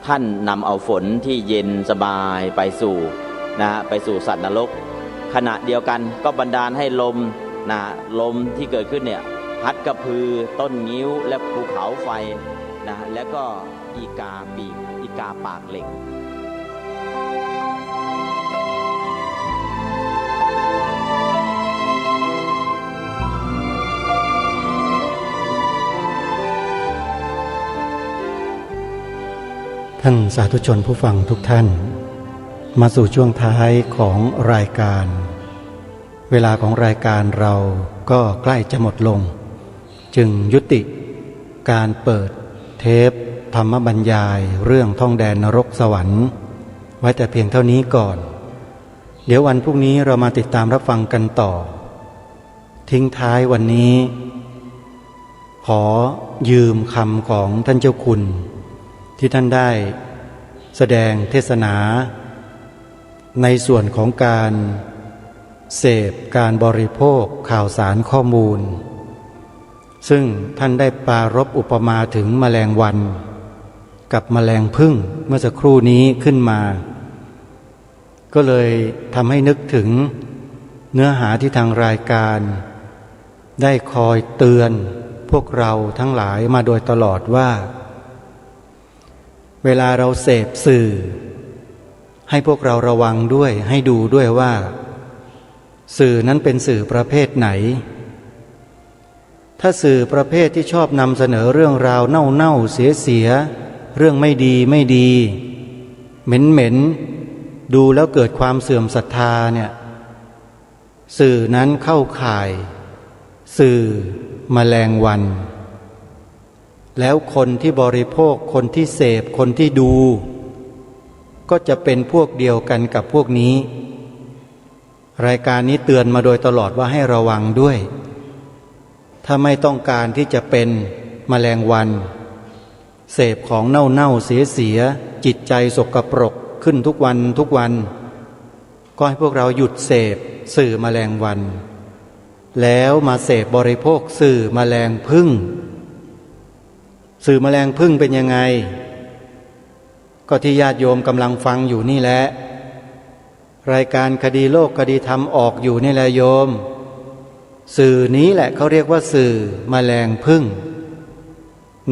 ท่านนำเอาฝนที่เย็นสบายไปสู่สัตว์นรกขณะเดียวกันก็บันดาลให้ลมที่เกิดขึ้นเนี่ยพัดกระพือต้นงิ้วและภูเขาไฟแล้วก็ อีกาปากเหล็กท่านสาธุชนผู้ฟังทุกท่านมาสู่ช่วงท้ายของรายการเวลาของรายการเราก็ใกล้จะหมดลงจึงยุติการเปิดเทปธรรมบรรยายเรื่องท่องแดนนรกสวรรค์ไว้แต่เพียงเท่านี้ก่อนเดี๋ยววันพรุ่งนี้เรามาติดตามรับฟังกันต่อทิ้งท้ายวันนี้ขอยืมคำของท่านเจ้าคุณที่ท่านได้แสดงเทศนาในส่วนของการเสพการบริโภคข่าวสารข้อมูลซึ่งท่านได้ปรารภอุปมาถึงแมลงวันกับแมลงผึ้งเมื่อสักครู่นี้ขึ้นมาก็เลยทำให้นึกถึงเนื้อหาที่ทางรายการได้คอยเตือนพวกเราทั้งหลายมาโดยตลอดว่าเวลาเราเสพสื่อให้พวกเราระวังด้วยให้ดูด้วยว่าสื่อนั้นเป็นสื่อประเภทไหนถ้าสื่อประเภทที่ชอบนำเสนอเรื่องราวเน่าๆเสียเรื่องไม่ดีเหม็นดูแล้วเกิดความเสื่อมศรัทธาเนี่ยสื่อนั้นเข้าข่ายสื่อแมลงวันแล้วคนที่บริโภคคนที่เสพคนที่ดูก็จะเป็นพวกเดียวกันกับพวกนี้รายการนี้เตือนมาโดยตลอดว่าให้ระวังด้วยถ้าไม่ต้องการที่จะเป็นแมลงวันเสพของเน่าเสียจิตใจสกปรกขึ้นทุกวันก็ให้พวกเราหยุดเสพสื่อแมลงวันแล้วมาเสพบริโภคสื่อแมลงผึ้งสื่อแมลงผึ้งเป็นยังไงก็ที่ญาติโยมกำลังฟังอยู่นี่แหละรายการคดีโลกคดีธรรมออกอยู่นี่แหละโยมสื่อนี้แหละเขาเรียกว่าสื่อแมลงผึ้ง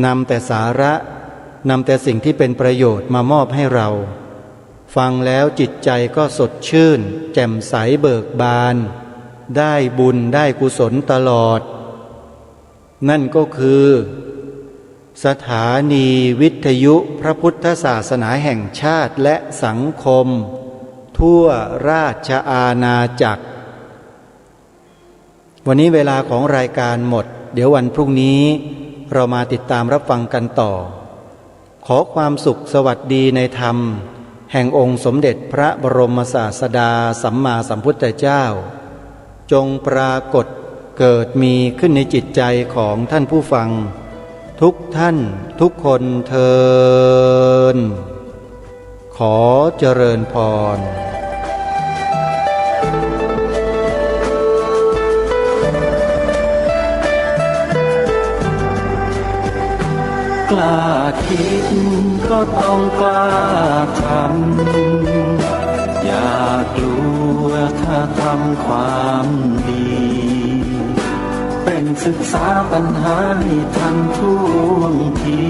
นำแต่สาระนำแต่สิ่งที่เป็นประโยชน์มามอบให้เราฟังแล้วจิตใจก็สดชื่นแจ่มใสเบิกบานได้บุญได้กุศลตลอดนั่นก็คือสถานีวิทยุพระพุทธศาสนาแห่งชาติและสังคมทั่วราชอาณาจักรวันนี้เวลาของรายการหมดเดี๋ยววันพรุ่งนี้เรามาติดตามรับฟังกันต่อขอความสุขสวัสดีในธรรมแห่งองค์สมเด็จพระบรมศาสดาสัมมาสัมพุทธเจ้าจงปรากฏเกิดมีขึ้นในจิตใจของท่านผู้ฟังทุกท่านทุกคนเทินขอเจริญพรกล้าคิดก็ต้องกล้าทำอย่ากลัวถ้าทำความดีเป็นศึกษาปัญหาให้ทันท่วงที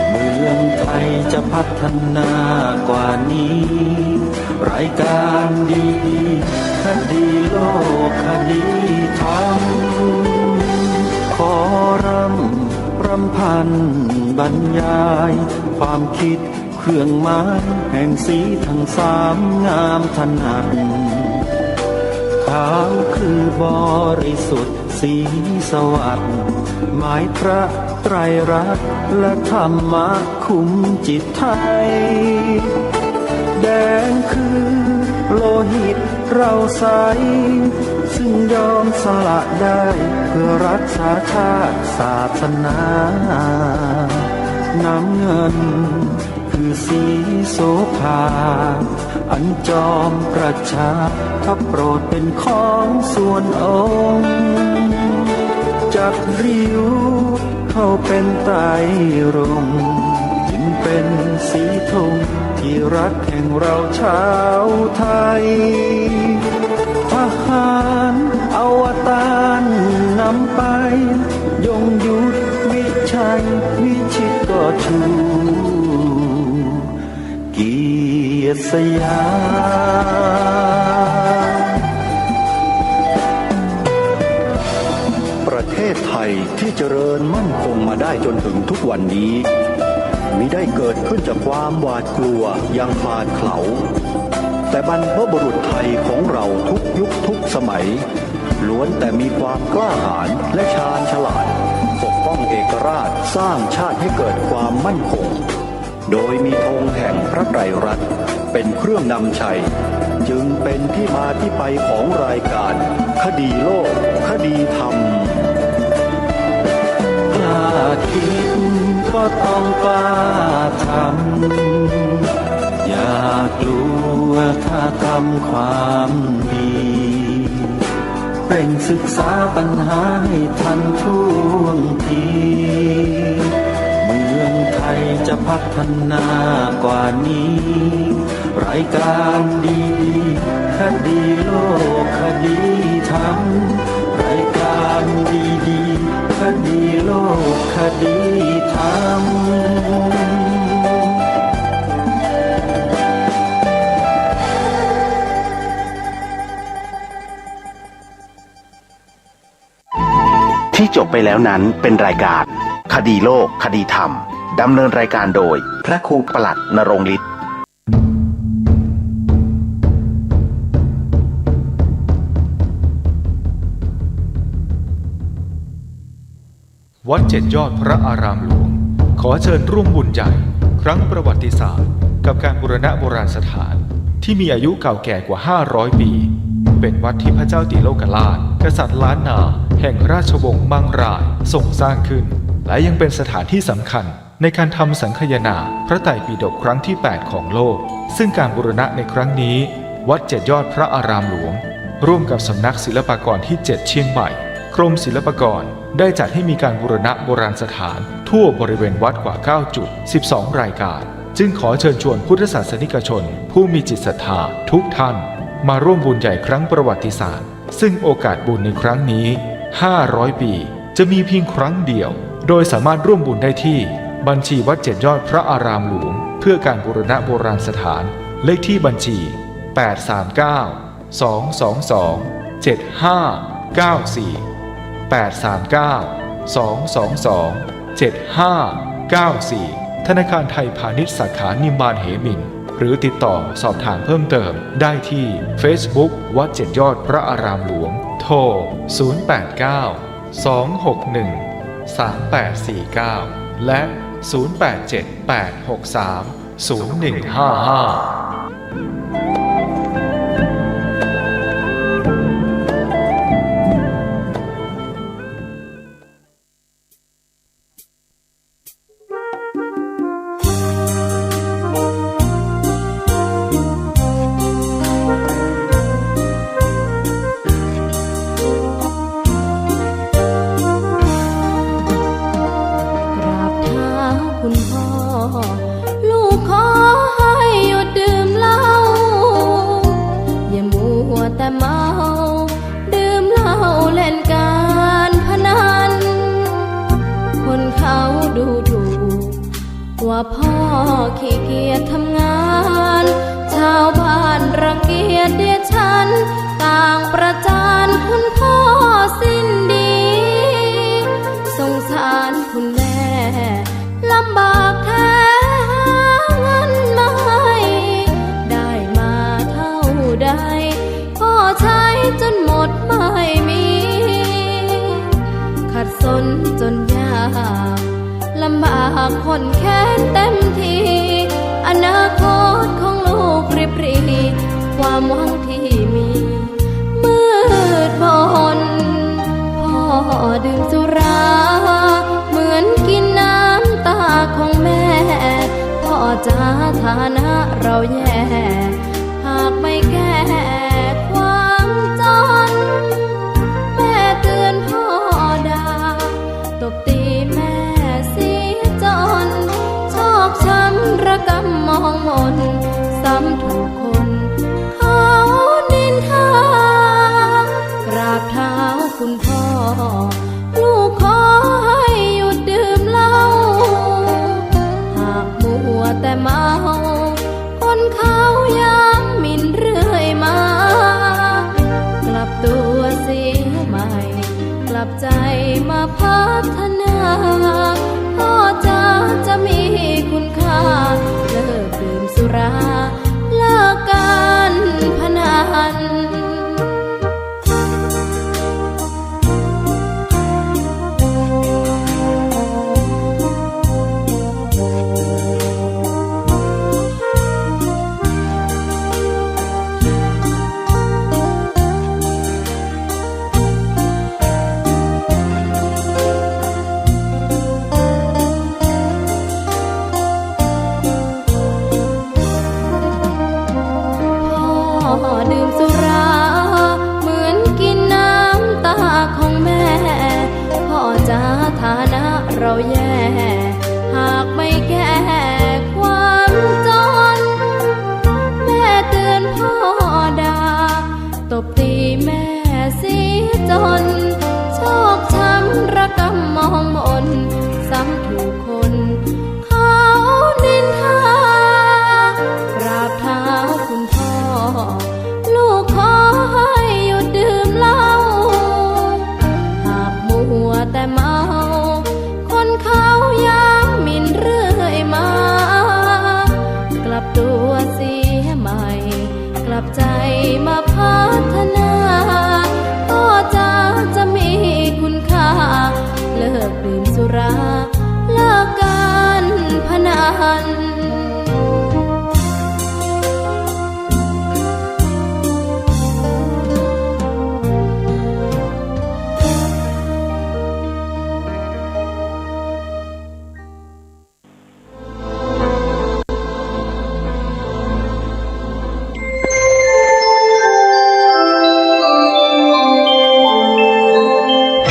เมืองไทยจะพัฒนากว่านี้รายการดีคดีโลกคดีธรรมขอรำพันบรรยายความคิดเครื่องหมายแห่งสีทั้งสามงามถนัดขาวคือบริสุทธิ์สีสวัสดิ์หมายพระไตรรัตน์และธรรมะคุมจิตไทยแดงคือโลหิตเราใสซึ่งยอมสละได้เพื่อรักษาชาติศาสนาน้ำเงินคือสีโสภาอันจอมประชาถ้าโปรดเป็นของส่วนองค์จักริ้วเข้าเป็นไตรรงค์จึงเป็นสีธงที่รักแห่งเราชาวไทยทหารอวตารนำไปยงยุทธวิชัยวิชิตก็ ชูเกียรติสยามประเทศไทยที่เจริญมั่นคงมาได้จนถึงทุกวันนี้มิได้เกิดขึ้นจากความหวาดกลัวอย่างคลาดเขลาแต่บรรพบุรุษไทยของเราทุกยุคทุกสมัยล้วนแต่มีความกล้าหาญและชาญฉลาดปกป้องเอกราชสร้างชาติให้เกิดความมั่นคงโดยมีธงแห่งพระไตรรัตน์เป็นเครื่องนำชัยจึงเป็นที่มาที่ไปของรายการคดีโลกคดีธรรมกล้าคิดก็ต้องกล้าทำอย่ากลัวถ้าทำความดีเร่งศึกษาปัญหาให้ทันท่วงทีเมืองไทยจะพัฒนากว่านี้รายการดีคดีโลกคดีธรรมรายการดีคดีโลกคดีธรรมที่จบไปแล้วนั้นเป็นรายการคดีโลกคดีธรรมดำเนินรายการโดยพระครูปลัดณรงค์ฤทธิ์วัดเจ็ดยอดพระอารามหลวงขอเชิญร่วมบุญใหญ่ครั้งประวัติศาสตร์กับการบูรณะโบราณสถานที่มีอายุเก่าแก่กว่า500ปีเป็นวัดที่พระเจ้าติโลกราชกษัตริย์ล้านนาแห่งราชวงศ์มังรายทรงสร้างขึ้นและยังเป็นสถานที่สำคัญในการทำสังคายนาพระไตรปิฎกครั้งที่8ของโลกซึ่งการบูรณะในครั้งนี้วัดเจ็ดยอดพระอารามหลวงร่วมกับสำนักศิลปากรที่7เชียงใหม่กรมศิลปากรได้จัดให้มีการบูรณะโบราณสถานทั่วบริเวณวัดกว่า9จุด12รายการจึงขอเชิญชวนพุทธศาสนิกชนผู้มีจิตศรัทธาทุกท่านมาร่วมบุญใหญ่ครั้งประวัติศาสตร์ซึ่งโอกาสบุญในครั้งนี้500ปีจะมีเพียงครั้งเดียวโดยสามารถร่วมบุญได้ที่บัญชีวัดเจ็ดยอดพระอารามหลวงเพื่อการบูรณะโบราณสถานเลขที่บัญชี839-222-7594 ธนาคารไทยพาณิชย์สาขานิมมานเหมินหรือติดต่อสอบถามเพิ่มเติมได้ที่ Facebook วัดเจ็ดยอดพระอารามหลวงโทร089-261-3849 และ 0878630155ว่าพ่อขี้เกียจทำงานชาวบ้านรังเกียจเดียฉันต่างประจานคุณพ่อสิ้นดีสงสารคุณแม่ลำบากแท้หาเงินมาให้ได้มาเท่าใดก็ใช้จนหมดไม่มีขัดสนจนยากลำบากคนแค้นเต็มทีอนาคตของลูกริบหรี่ความหวังที่มีมืดมนพ่อดื่มสุราเหมือนกินน้ำตาของแม่พ่อจ๋าฐานะเราแย่หากไม่แก้ความจนแม่เตือนพ่อด่าตบตีแม่จนชอกช้ำระกำมองมนซ้ำถูกคนเขานินทากราบเท้าคุณพ่อลูกขอให้หยุดดื่มเหล้า ดื่มสุราเหมือนกินน้ำตาของแม่พ่อจะฐานะเราแย่หากไม่แก้ความจนแม่เตือนพ่อด่าตบตีแม่เสียจนโชคช้ำระกำมองมนซ้ำถูกคนเขานินทากราบเท้าคุณพ่อลูกขอให้หยุดดื่มเหล้าหากมัวแต่เมาคนเขาย้ำหมิ่นเรื่อยมากลับตัวเสียใหม่กลับใจมาพัฒนาก็จะมีคุณค่าเลิกดื่มสุราเลิกการพนัน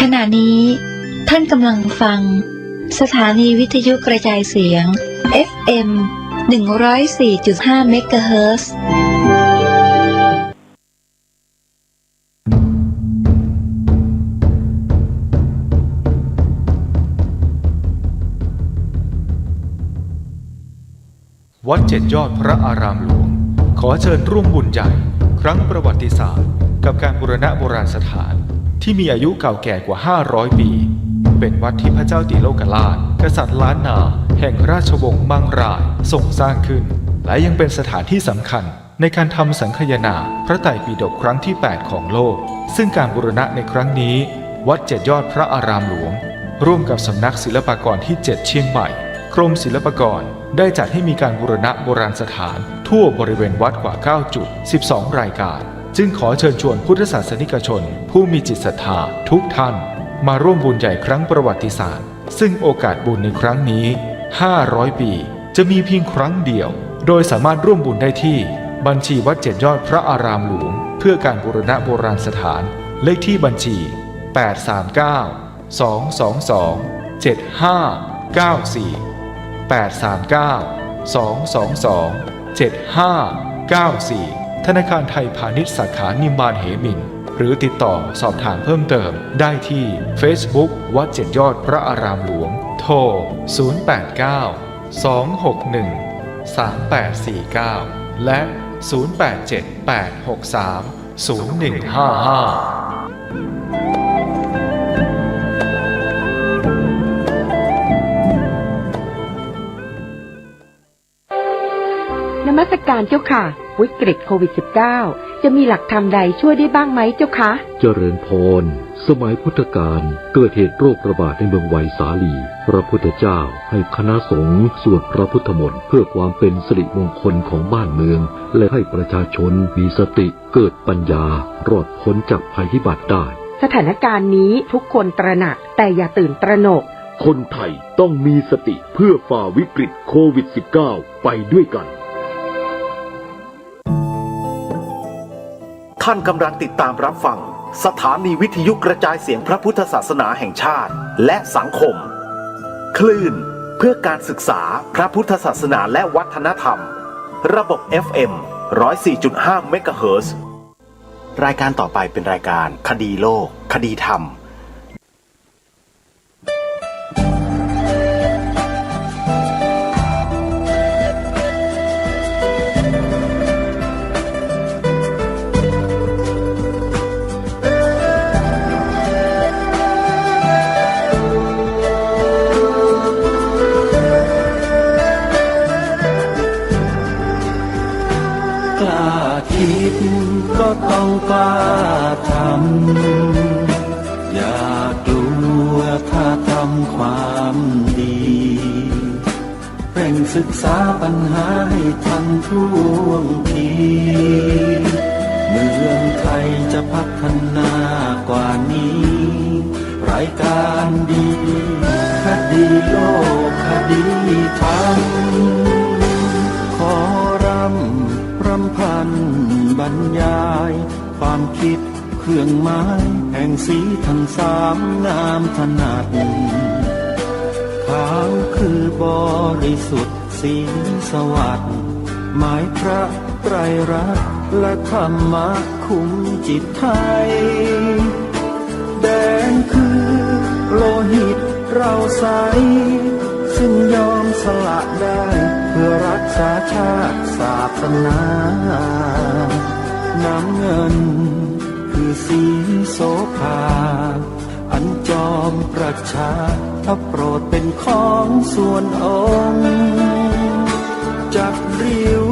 ขณะนี้ท่านกำลังฟังสถานีวิทยุกระจายเสียง FM 104.5 เมกะเฮิรตซ์วัดเจ็ดยอดพระอารามหลวงขอเชิญร่วมบุญใหญ่ครั้งประวัติศาสตร์กับการบูรณะโบราณสถานที่มีอายุเก่าแก่กว่า500 ปีเป็นวัดที่พระเจ้าติโลกราชกษัตริย์ล้านนาแห่งราชวงศ์มังรายทรงสร้างขึ้นและยังเป็นสถานที่สำคัญในการทำสังคายนาพระไตรปิฎกครั้งที่ 8 ของโลกซึ่งการบูรณะในครั้งนี้วัดเจ็ดยอดพระอารามหลวงร่วมกับสำนักศิลปากรที่ 7 เชียงใหม่กรมศิลปากรได้จัดให้มีการบูรณะโบราณสถานทั่วบริเวณวัดกว่า 9 จุด 12 รายการจึงขอเชิญชวนพุทธศาสนิกชนผู้มีจิตศรัทธาทุกท่านมาร่วมบุญใหญ่ครั้งประวัติศาสตร์ซึ่งโอกาสบุญในครั้งนี้500 ปีจะมีเพียงครั้งเดียวโดยสามารถร่วมบุญได้ที่บัญชีวัดเจ็ดยอดพระอารามหลวงเพื่อการบูรณะโบราณสถานเลขที่บัญชี839-222-7594 ธนาคารไทยพาณิชย์สาขานิมมานเหมินหรือติดต่อสอบถามเพิ่มเติมได้ที่ Facebook วัดเจ็ดยอดพระอารามหลวงโทร 089-261-3849 และ 0878630155นมัสการเจ้าค่ะวิกฤตโควิด -19 จะมีหลักธรรมใดช่วยได้บ้างไหมเจ้าคะเจริญพรสมัยพุทธกาลเกิดเหตุโรคระบาดในเมืองไวสาลีพระพุทธเจ้าให้คณะสงฆ์สวดพระพุทธมนต์เพื่อความเป็นสิริมงคลของบ้านเมืองและให้ประชาชนมีสติเกิดปัญญารอดพ้นจากภัยพิบัติได้สถานการณ์นี้ทุกคนตระหนักแต่อย่าตื่นตระหนกคนไทยต้องมีสติเพื่อฝ่าวิกฤตโควิด -19 ไปด้วยกันท่านกำลังติดตามรับฟังสถานีวิทยุกระจายเสียงพระพุทธศาสนาแห่งชาติและสังคมคลื่นเพื่อการศึกษาพระพุทธศาสนาและวัฒนธรรมระบบ FM 104.5 เมกะเฮิรตซ์รายการต่อไปเป็นรายการคดีโลกคดีธรรมก็ต้องกล้าทำอย่ากลัวถ้าทำความดีเร่งศึกษาปัญหาให้ทันท่วงทีเมืองไทยจะพัฒนากว่านี้รายการดีคดีโลกคดีธรรมขอรำพัน บรรยายความคิดเครื่องหมายแห่งสีทันสามงามถนัดขาวคือบริสุทธิ์สีสวัสดิ์หมายพระไตรรัตน์และธรรมะคุมจิตไทยแดงคือโลหิตเราใสซึ่งยอมสละได้เพื่อรักษาชาติศาสนาน้ำเงินคือสีโสภาอันจอมประชาถ้าโปรดเป็นของส่วนองค์จักริ้ว